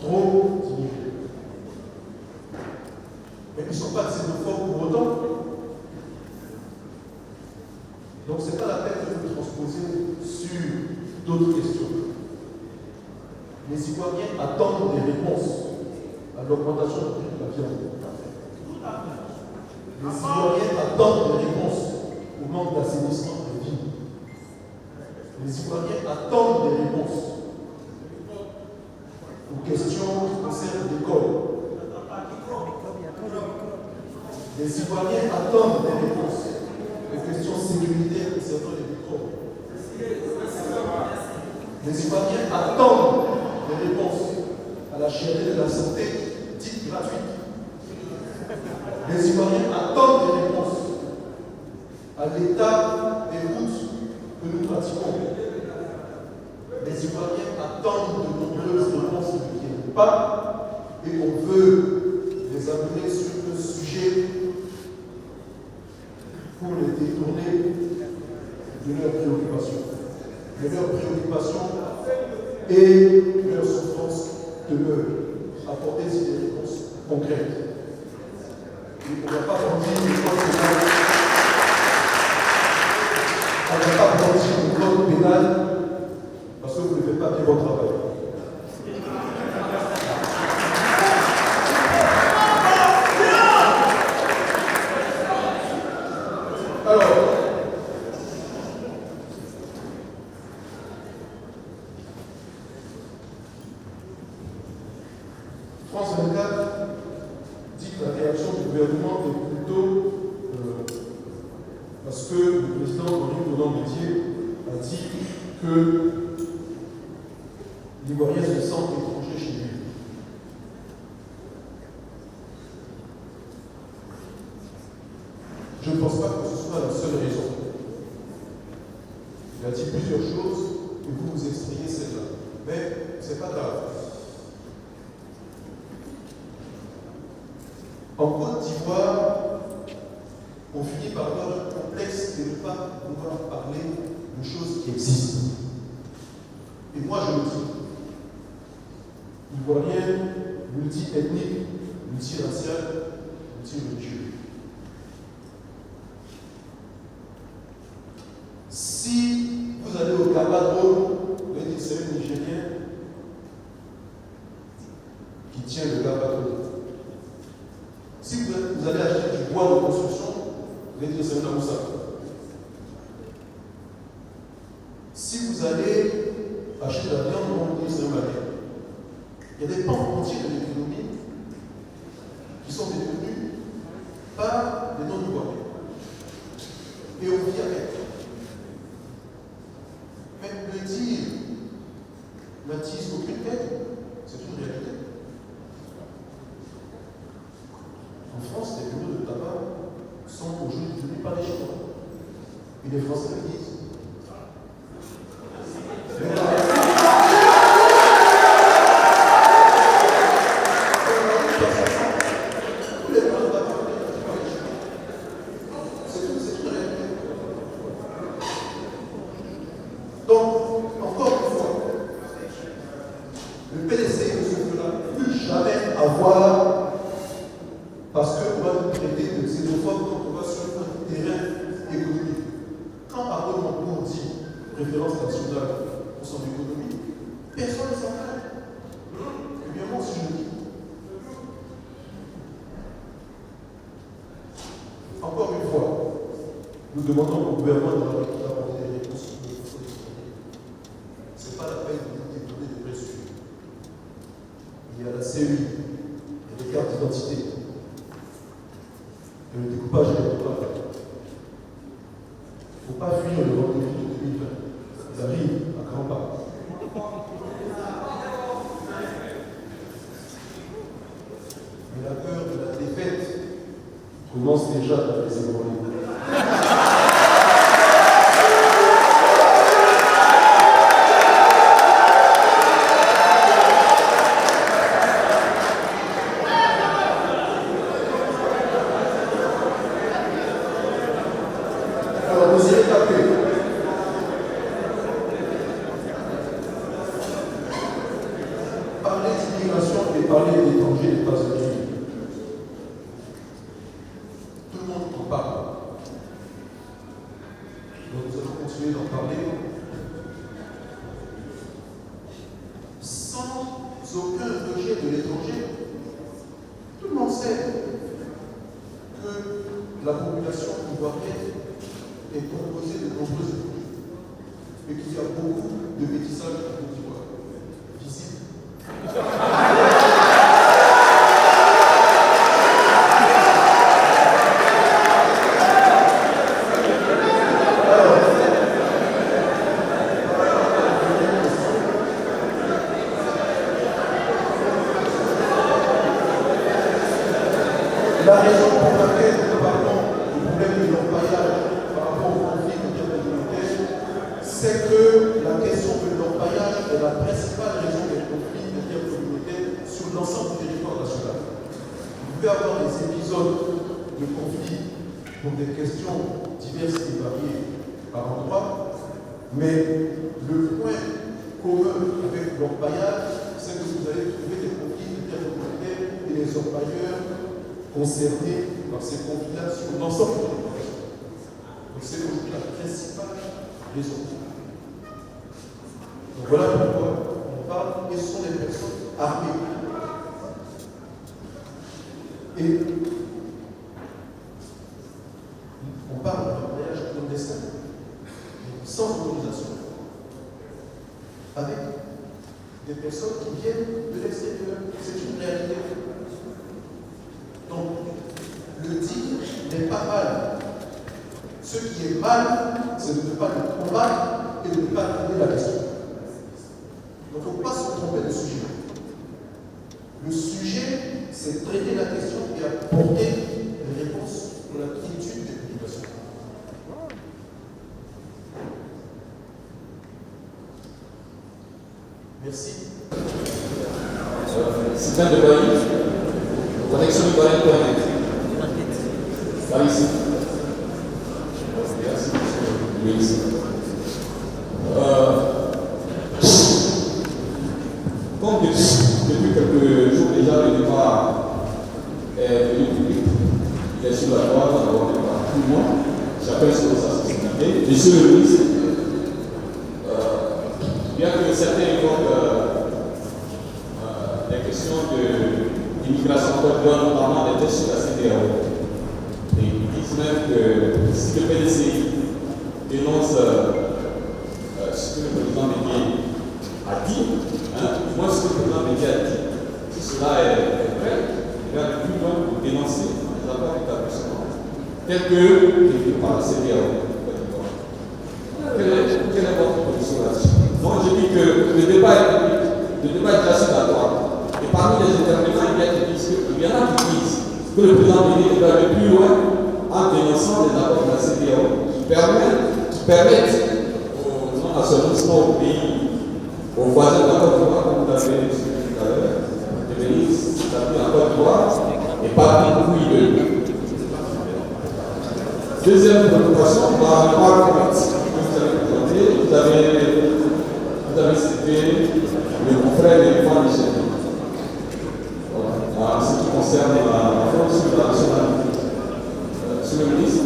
trop d'immigrés. Mais ils ne sont pas xénophobes pour autant. Donc ce n'est pas la peine de vous transposer sur d'autres questions. Les Ivoiriens attendent des réponses à l'augmentation du prix de la viande. Les Ivoiriens attendent des réponses au manque d'assainissement des villes. Les Ivoiriens attendent des réponses aux questions qui concernent l'école. Les Ivoiriens attendent des réponses aux questions sécuritaires concernant les microbes. Les Ivoiriens attendent des réponses à la cherté de la santé dite gratuite. Les Ivoiriens attendent des réponses à l'état des routes que nous pratiquons. Les Ivoiriens attendent de nombreuses réponses qui ne viennent pas et on veut les amener sur un sujet pour les détourner de leurs préoccupations. Mais leurs préoccupations et leurs souffrances demeurent. Apporter des réponses concrètes. Et on ne va pas brandir le code pénal parce que vous ne faites pas bien votre travail. Alors, France 24 dit que la réaction du gouvernement est plutôt parce que le président Henri Conan Bédié a dit que l'Ivoirien se sent étranger chez lui. Je ne pense pas que ce soit la seule raison. Il a dit plusieurs choses et vous extrayez celle-là. Mais ce n'est pas grave. En Côte d'Ivoire, on finit par avoir le complexe de ne pas pouvoir parler de choses qui existent. Et moi, je le dis, Ivoirien, multi-ethnique, multi-racial, multi-religieux. Si vous allez au Gabadon, vous allez dire c'est un Nigérien qui tient le Gabadon. Si vous allez acheter du bois de construction, vous allez dire c'est un Amoussa. Si vous allez acheter de la viande, on va dire c'est un Malien. Il y a des pans entiers de l'économie qui sont détenus par des non-ivoiriens. Et on vit avec. Mais le dire n'attise aucune peine, c'est une réalité. En France, les bureaux de tabac sont aujourd'hui tenus par les Chinois. Et les Français le disent. Parce qu'on va nous traiter de xénophobe quand on va sur un terrain économique. Quand Arnaud Montebourg dit référence nationale pour son économie, personne ne s'en parle. Et bien moi aussi je le dis. Encore une fois, nous demandons au gouvernement d'apporter des réponses. Ce n'est pas la peine de donner des vrais sujets. Il y a la CEI, il y a les cartes d'identité. Et le découpage électoral. Il ne faut pas fuir le rendez-vous de 2020. Il arrive à grands pas. Mais la peur de la défaite commence déjà à les ébranler. Parler d'immigration et parler d'étrangers n'est pas un crime. Tout le monde en parle. Donc nous allons continuer d'en parler sans aucun rejet de l'étranger. Tout le monde sait que la population ivoirienne est composée de nombreux étrangers, mais qu'il y a beaucoup de métissage en Côte d'Ivoire, visible. La raison pour laquelle nous parlons du problème de l'orpaillage par rapport au conflit intercommunautaire, c'est que la question de l'orpaillage est la principale raison des conflits intercommunautaires sur l'ensemble du territoire national. Vous pouvez avoir des épisodes de conflits pour des questions diverses et variées par endroit, mais le point commun avec l'orpaillage, c'est que vous allez trouver des conflits intercommunautaires et les orpailleurs concernés par ces conflits-là sur l'ensemble de la population. Donc c'est aujourd'hui la principale raison. Donc voilà pourquoi on parle, et ce sont des personnes armées. Et on parle d'un mariage clandestin, sans autorisation, avec des personnes qui viennent de l'extérieur. C'est une réalité. Donc, le dire n'est pas mal. Ce qui est mal, c'est de ne pas le combattre et de ne pas traiter la question. Donc, il ne faut pas se tromper de sujet. Le sujet, c'est traiter la question et apporter des réponses pour la quiétude des populations. Merci. Sylvain de Boigny, connexion ivoirienne Internet. Par ici. Merci, monsieur le comme depuis quelques jours déjà, le débat est venu public. Il est sur la droite, abordé par tout le monde. Chacun sur sa sensibilité. Monsieur le ministre, bien que certains évoquent des questions d'immigration code-droit, notamment des tests sur la CDAO, et ils disent même que si le PDCI dénonce ce que le président Bégué a dit, moi ce que le président Bégué a dit, si cela est vrai, il va plus loin pour dénoncer les accords d'établissement tels que définis par la CDAO. Quelle est votre position là-dessus? Donc je dis que le débat est public, le débat est déjà sur la droite. Et parmi les intervenants, il y en a qui disent que le président Bégué va aller plus loin en dénonçant les accords de la CDAO qui permettent aux non-nationalistes, aux pays, aux voisins de la Côte d'Ivoire, comme vous l'avez dit tout à l'heure, de venir s'établir en Côte d'Ivoire et pas où ils veulent. Deuxième préoccupation, dans le rapport que vous avez présenté, vous avez cité le confrère des femmes de Chine. En ce qui concerne la France sur la nationalité. Monsieur le ministre,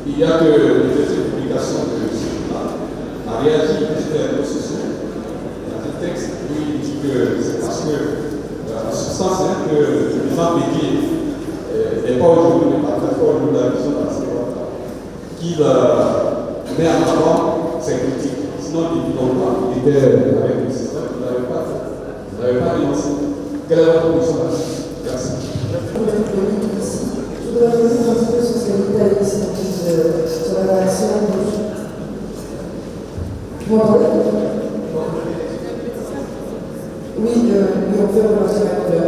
il y a que les publications de ce journal a réagi sur les réseaux sociaux. Dans le texte, lui, il dit que c'est parce que la substance est que le président Bégué n'est pas aujourd'hui, ne partage pas aujourd'hui la vision de la CEDEAO, qu'il met en avant ses critiques. Sinon, il dit donc il était avec le système, il n'avait pas dénoncé. Quelle est votre position là-dessus? Merci. Je voudrais revenir un petit peu sur ce que vous avez dit sur la relation. Vous m'entendez? Oui, on fait remercier la couleur.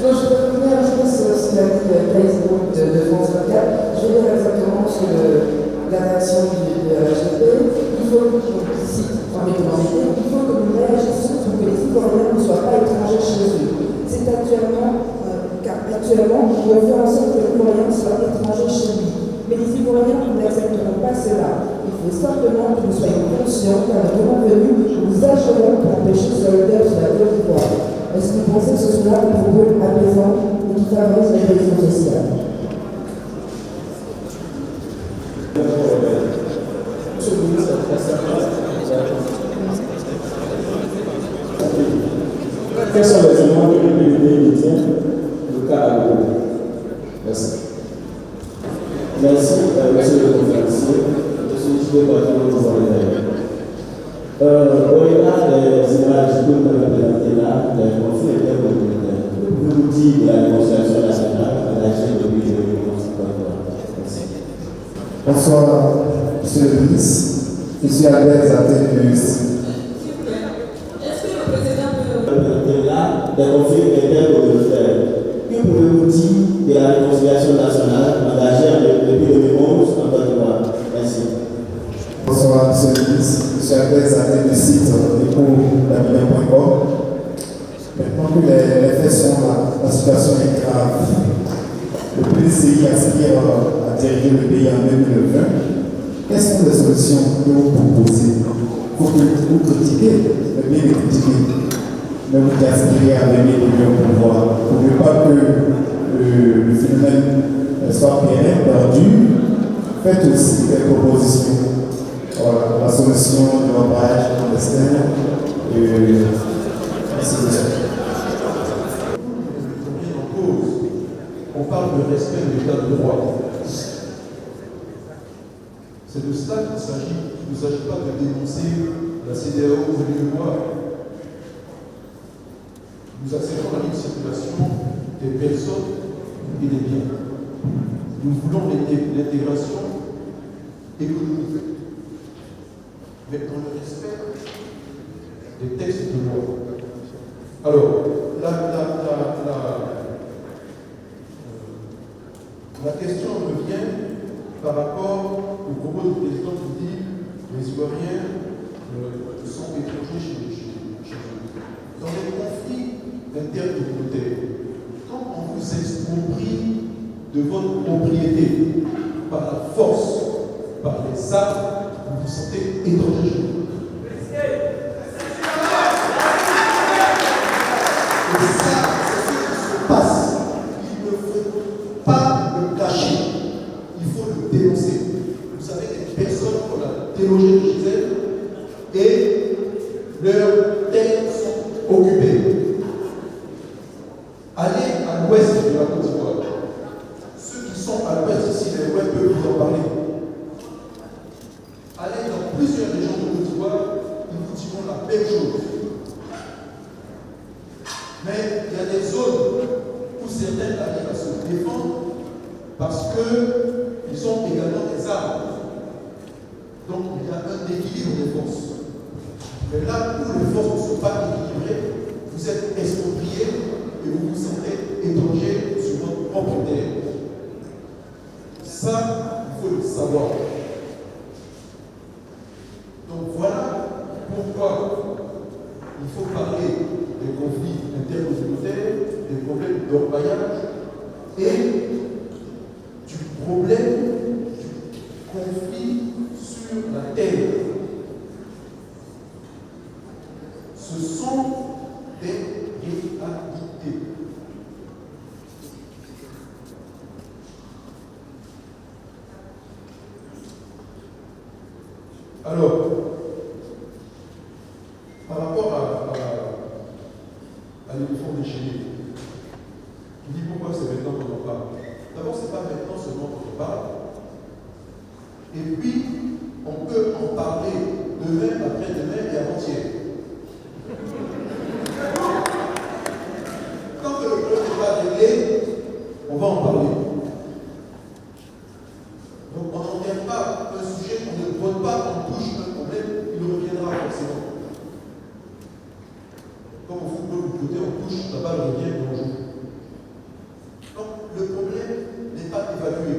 Je voudrais revenir un petit peu sur ce qu'a dit Facebook de France 24. Je vais dire exactement sur la réaction de la GP. Il faut que nous réagissions pour que les Ivoiriens ne soient pas étrangers chez eux. C'est car actuellement, nous devons faire en sorte que les Ivoiriens soient étrangers chez lui. Mais les Ivoiriens n'accepteront pas cela. Il faut simplement que nous soyons conscients qu'à le moment venu, nous agirons pour empêcher ce leader sur la Côte d'Ivoire. Est-ce que vous pensez que ce soit un propos apaisant et qui favorise la cohésion sociale? Monsieur le ministre, quels sont les éléments que l'UPD détient le cas à l'eau? Merci. Merci, monsieur le conférencier. Je suis Gilles Bâtiment de au regard des images que vous avez présentées là, des conflits intercommunautaires, vous dites de la démonstration nationale engagée depuis 2011. Merci. Bonsoir, monsieur le ministre. Je suis Albert Zaté-Plus. Des conflits intercommunautaires. Que pouvez-vous dire de la réconciliation nationale engagée depuis 2011 en Côte d'Ivoire? Merci. Bonsoir, monsieur le ministre. Je suis Albert Zaté du site éco-damien.com. Maintenant que les faits sont là, la situation est grave. Le PDCI aspire à diriger le pays en 2020. Quelles sont les solutions que vous proposez? Pour que vous critiquez, mais bien les critiquer. Mais vous aspirez à venir au pouvoir. Pour ne pas que le phénomène soit pérenne, perdu, faites aussi des propositions. Voilà, la solution de l'emballage clandestin. On parle de respect de l'état de droit. C'est de cela qu'il s'agit. Il ne s'agit pas de dénoncer la CEDEAO ou l'UEMOA. Nous acceptons la libre circulation des personnes et des biens. Nous voulons l'intégration économique, mais dans le respect des textes de loi. Alors, la question me vient par rapport au propos du président qui dit que les Ivoiriens sont étrangers chez eux. Dans les conflits intercommunautaires, par la force, par les armes, vous vous sentez étranger chez vous. Et ça, c'est ce qui se passe. Il ne faut pas le cacher. Il faut le dénoncer. Vous savez, des personnes qu'on a délogées de chez elles et leurs terres sont occupées. Allez à l'ouest de la Côte d'Ivoire. Ceux qui sont à l'ouest ici, les web peuvent vous en parler. Allez dans plusieurs régions de Côte d'Ivoire, ils vous diront la même chose. Mais il y a des zones où certains arrivent à se défendre parce qu'ils ont également des armes. Donc il y a un équilibre des forces. Mais là où les forces ne sont pas équilibrées, vous êtes expropriés et vous vous sentez étranger sur votre propre terre. Ça, il faut le savoir. Donc voilà pourquoi il faut parler des conflits intercommunautaires, des problèmes d'orpaillage et du problème du conflit sur la terre. Ce sont des réalités. Alors, par rapport à l'éléphant déchaîné, je dis pourquoi c'est maintenant qu'on en parle. D'abord, ce n'est pas maintenant seulement qu'on en parle. Et puis, on peut en parler demain, après-demain et avant-hier. Tant que le problème n'est pas réglé, on va en parler. Donc on n'enterre pas un sujet, on ne vote pas, on touche un problème, il reviendra forcément. Comme au football, du côté, on touche, la balle revient et on joue. Donc le problème n'est pas évalué.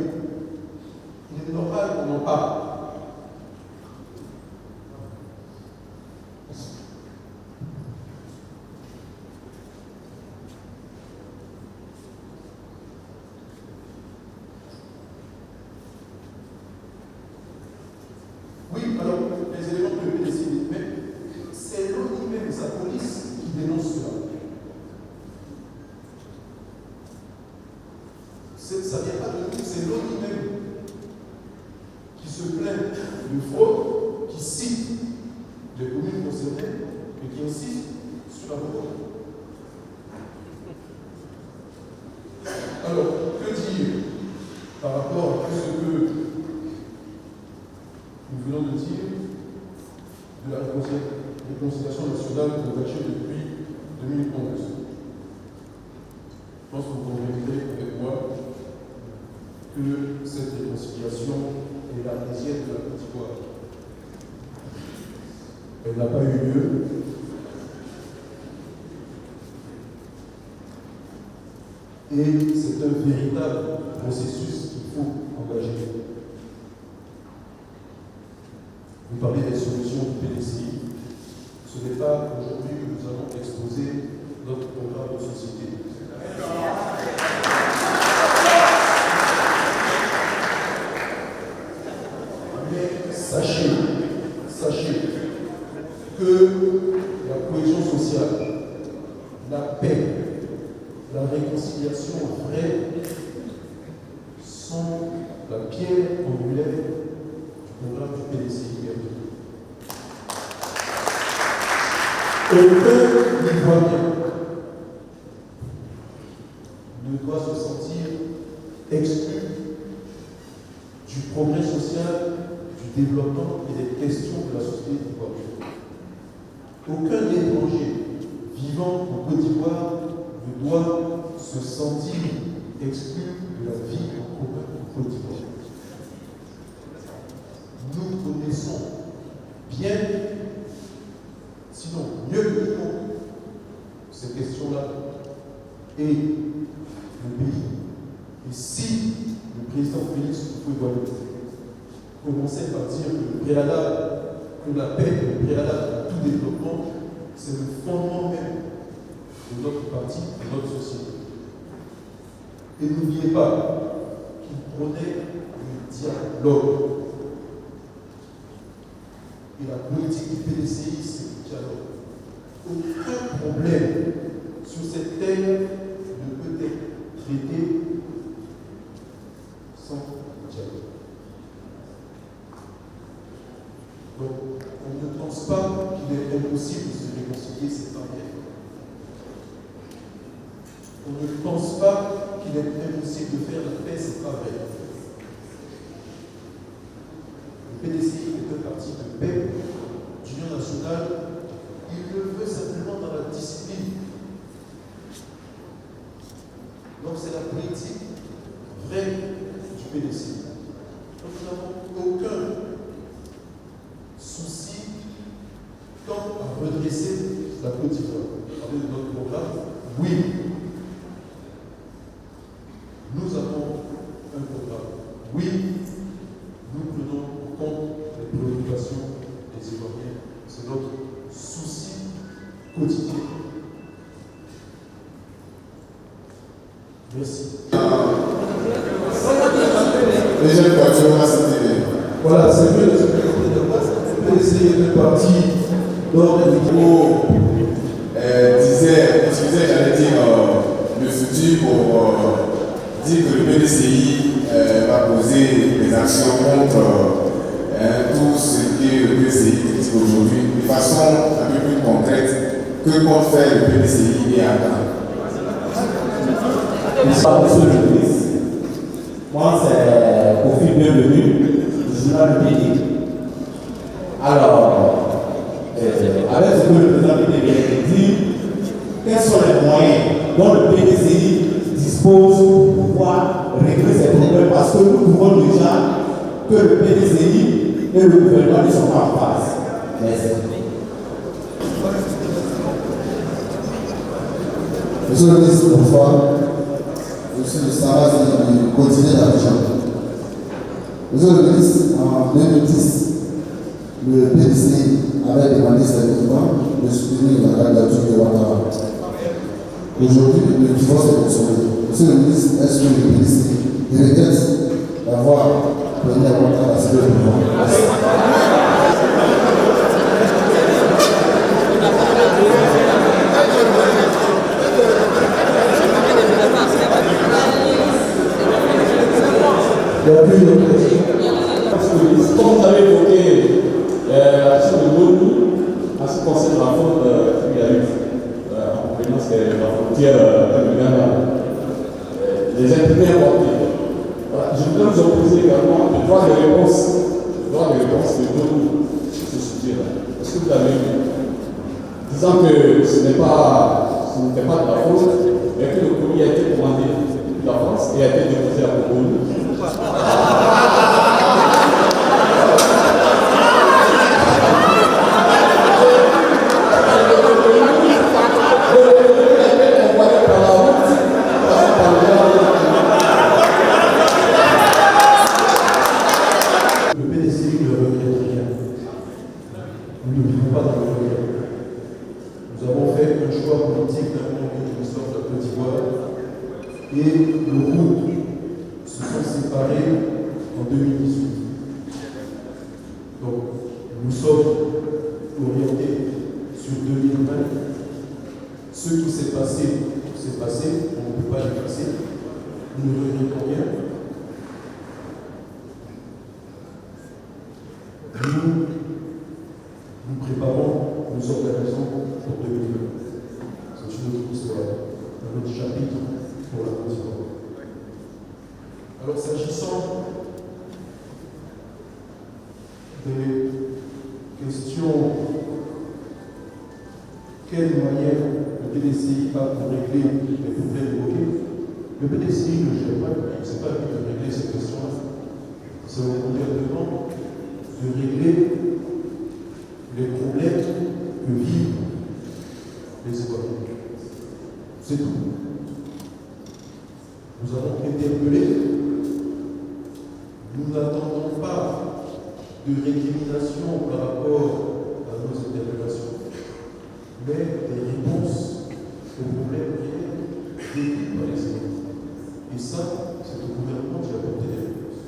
Il est normal qu'on en parle. Oui, alors, les éléments que le PDC met, c'est l'ONU même, sa police, qui dénonce cela. Ça ne vient pas de nous, c'est l'ONU même qui se plaint de fraude, qui cite les communes concernées et qui insiste sur la fraude. Alors, que dire par rapport à ce que nous venons de dire de la réconciliation nationale engagée depuis 2011. Je pense que vous conviendrez avec moi que cette réconciliation est l'artésienne de la Côte d'Ivoire. Elle n'a pas eu lieu. Et c'est un véritable processus qu'il faut engager. Vous parlez des solutions du PDCI. Ce n'est pas aujourd'hui que nous allons exposer notre programme de société. Mais sachez que la cohésion sociale, la paix, la réconciliation vraie sont la pierre angulaire du programme du PDCI. Aucun Ivoirien ne doit se sentir exclu du progrès social, du développement et des questions de la société ivoirienne. Aucun étranger vivant en Côte d'Ivoire ne doit se sentir exclu de la vie en commun en Côte d'Ivoire. Nous connaissons bien, sinon mieux que quiconque, ces questions-là et le pays. Et si le président Félix Houphouët-Boigny commençait par dire que le préalable, que la paix est le préalable à tout développement, c'est le fondement même de notre parti, de notre société. Et n'oubliez pas qu'il prenait une dialogue. Et la politique du PDCI, c'est le dialogue. Aucun problème sur cette terre ne peut être traité sans dialogue. Donc, on ne pense pas qu'il est impossible de se réconcilier, c'est pas vrai. On ne pense pas qu'il est impossible de faire la paix, c'est pas vrai. Le PDCI est un parti de paix, d'union nationale. Il le veut simplement dans la discipline. Donc c'est la politique vraie du PDCI. Donc nous n'avons aucun souci quant à redresser la Côte d'Ivoire. Avec notre programme, oui. Nous avons un programme. Oui, nous prenons en compte les préoccupations des Ivoiriens. C'est notre souci quotidien. Merci. Deuxième voiture, on va s'intégrer. Voilà, c'est mieux de se présenter de base. On peut essayer de partir dans les micros. Utilisait, j'allais dire, le futur pour dire que le PDCI va poser des actions contre tout ce que le PDCI critique aujourd'hui de façon un peu plus concrète. Que compte faire le PDCI et à Monsieur le ministre, moi c'est Kofi Bienvenu du journal Le Pays. Alors, avec ce que le président vient de dire, quels sont les moyens dont le PDCI dispose pour pouvoir régler ces problèmes, parce que nous pouvons déjà que le PDCI et le gouvernement ne sont pas en phase. Merci. Monsieur le ministre, bonsoir. Je suis le Savas du quotidien d'Abidjan. Monsieur le ministre, en 2010, le PDCI avait demandé sérieusement de soutenir la candidature de Ouattara. Aujourd'hui, le divorce est consommé. Monsieur le ministre, est-ce que le PDCI regrette d'avoir donné à Ouattara ce pouvoir? Il n'y a plus de question. Parce que, comme vous avez évoqué l'action de l'ONU en ce qui concerne la faute qu'il y a eu en compétence de la frontière du Ghana, les imprimés importés. Voilà. Je voudrais vous opposer également le droit de réponse de l'ONU sur ce sujet-là. Est-ce que vous avez vu? Disant que ce n'était pas de la faute, mais que le colis a été commandé depuis la France et a été déposé à l'ONU. Le PDCI ne regrette rien. Nous ne vivons pas dans le regret. Nous avons fait un choix politique d'un moment de l'histoire de la Côte d'Ivoire et nos routes se sont séparées en 2018. Donc, nous sommes orientés sur 2020. Ce qui s'est passé, on ne peut pas l'effacer. Nous ne regrettons rien. Nous préparons, nous organisons pour 2020. C'est une autre histoire, un autre chapitre pour la Côte d'Ivoire. Alors, s'agissant des questions, quels moyens le PDCI a pour régler les problèmes évoqués, le PDCI ne gère pas, c'est pas lui de régler ces questions-là. C'est au gouvernement de régler les problèmes que vivent les Ivoiriens. C'est tout. Nous avons interpellé. Nous n'attendons pas de récrimination par rapport à nos interpellations, mais des réponses aux problèmes réels vécus par les Ivoiriens. Et ça, c'est au gouvernement qui a apporté des réponses.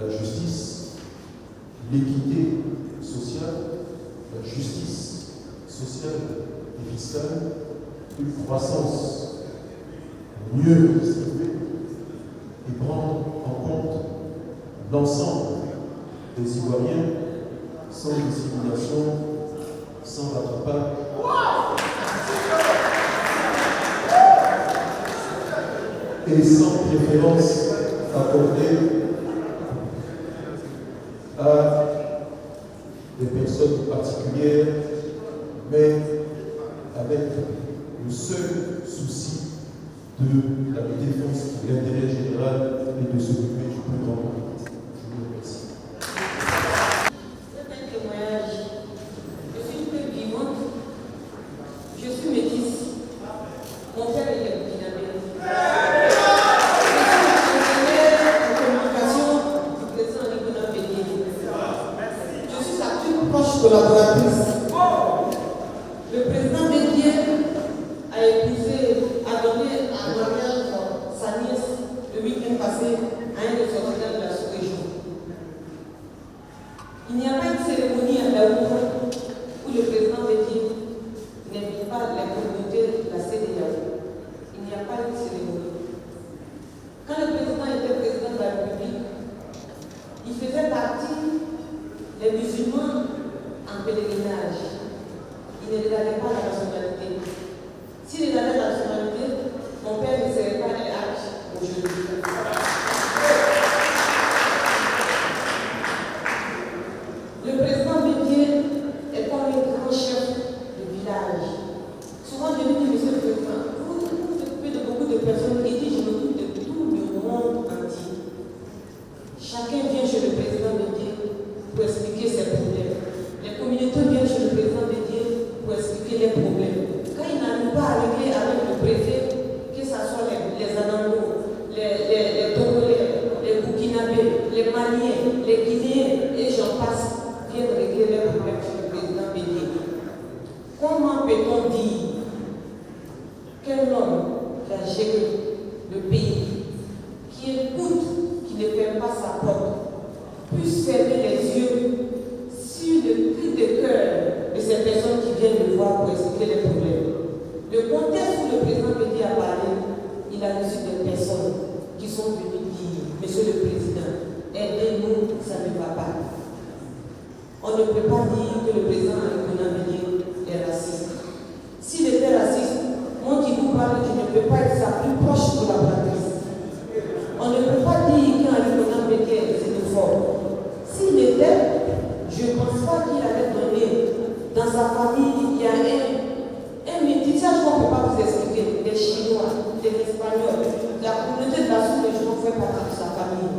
la justice, l'équité sociale, la justice sociale et fiscale, une croissance mieux distribuée et prendre en compte l'ensemble des Ivoiriens sans discrimination, sans rattrapage. Et sans préférence accordée à des personnes particulières, mais avec le seul souci de la défense de l'intérêt général et de s'occuper du plus grand nombre. Je vous remercie. C'est un témoignage. Je suis une peu vivante. Je suis métisse. Mon père est burkinabé. Collaboratrice. Le président Bédié a épousé, a donné à mariage sa nièce le week-end passé à un ressortissant de la sous-région. Il n'y a pas une cérémonie à Daoura où le président Bédié n'invite pas la communauté de la CEDEAO. Il n'y a pas une cérémonie. Quand le président était président de la République, il faisait partie des musulmans en pèlerinage. Il ne regardait pas la nationalité. S'il regardait la nationalité, mon père ne serait pas les Hajj aujourd'hui. Le président Bédié est comme un grand chef de village. Souvent, je lui dis, monsieur le président, vous vous occupez de beaucoup de personnes. Il dit, je m'occupe de tout le monde entier. Chacun vient chez le président Bédié pour expliquer ses problèmes. Les communautés viennent chez le président Bédié pour expliquer les problèmes. Quand ils n'arrivent pas à régler avec le préfet, que ce soit les Anangos, les Togolais, les Burkinabés, les Maliens, les Guinéens, et j'en passe, viennent régler les problèmes chez le président Bédié. Comment peut-on dire qu'un homme qui a géré le pays, qui écoute, qui ne ferme pas sa porte, puisse fermer les yeux sur le cri de cœur de ces personnes qui viennent le voir pour expliquer les problèmes? Le contexte où le président Bédié a parlé, il a reçu des personnes qui sont venues dire, monsieur le président, aidez-nous, ça ne va pas. On ne peut pas dire que le président Henri Bédié est raciste. S'il était raciste, moi qui vous parle, je ne peux pas être sa plus proche collaboratrice. On ne peut pas dire qu'Henri Bédié est xénophobe. S'il était, je ne pense pas qu'il allait donner dans sa famille, il y a un métissage qu'on ne peut pas vous expliquer. Les Chinois, les Espagnols, la communauté de la sous-région fait partie de sa famille.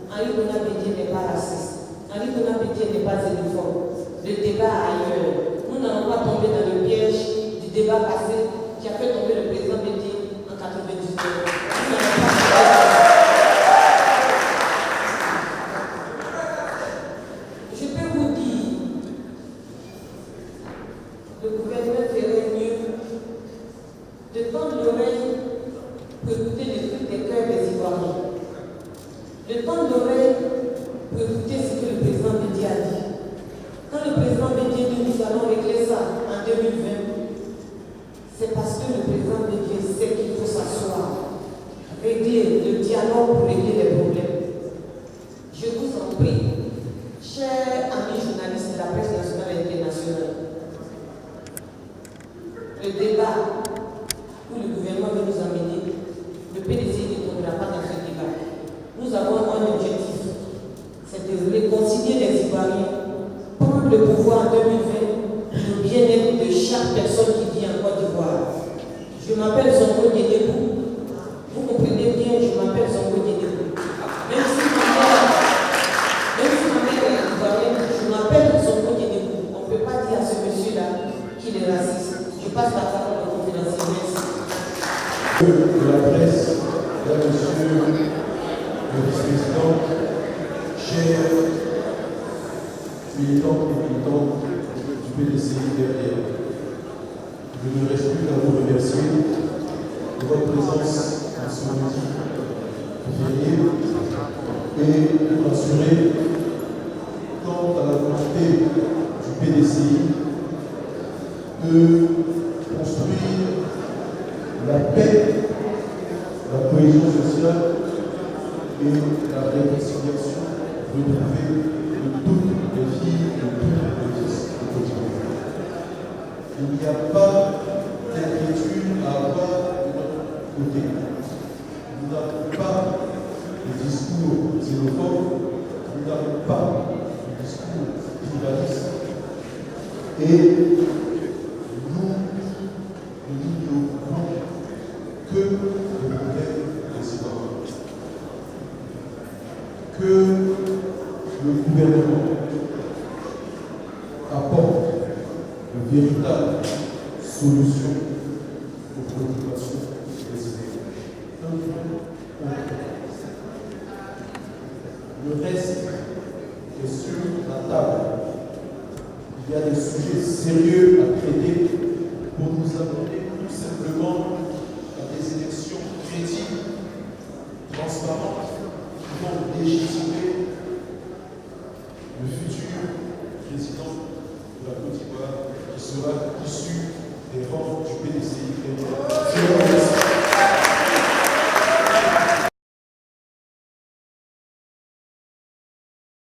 Henri Bédié n'est pas raciste. Henri Bédié n'est pas xénophobe. Le débat ailleurs. Nous n'allons pas tomber dans le piège du débat passé qui a fait tomber le président Bédié en 1999. Je peux vous dire, le gouvernement ferait mieux de tendre l'oreille pour écouter les trucs des cœurs des Ivoiriens. De tendre l'oreille pour écouter ce que le président Bédié a dit. Quand le président Bédié dit nous allons régler ça en 2020, c'est parce que le président Bédié sait qu'il faut s'asseoir, régler le dialogue pour régler les problèmes. Je vous en prie, chers amis journalistes de la presse nationale et internationale, le débat où le gouvernement veut nous amener, le PDC ne tombera pas dans ce débat. Nous avons un objectif, c'est de réconcilier les Ivoiriens, prendre le pouvoir en 2020 pour le bien-être de chaque personne qui vit en Côte d'Ivoire. Je m'appelle Zongo Diédébou. Vous comprenez bien, je m'appelle Zongo Diédébou. Même si ma mère est ivoirienne, je m'appelle Zongo Diédébou. On ne peut pas dire à ce monsieur-là qu'il est raciste. Je passe la parole au conférencier. Merci. De la presse, là, monsieur le vice-président, chers militants et militantes du PDCI derrière, je ne reste plus qu'à vous remercier de votre présence en ce midi férié. et pour assurer, quant à la volonté du PDCI, de construire la paix, la cohésion sociale et la réconciliation retrouvée de toutes les filles et de tous les fils de Côte d'Ivoire. Il n'y a pas d'inquiétude à avoir de notre côté. Nous n'avons pas de discours xénophobes, nous n'avons pas de discours tribalistes et nous n'ignorons que le problème des citoyens. Que le gouvernement apporte de véritables solutions aux préoccupations des citoyens. Le reste est sur la table. Il y a des sujets sérieux à traiter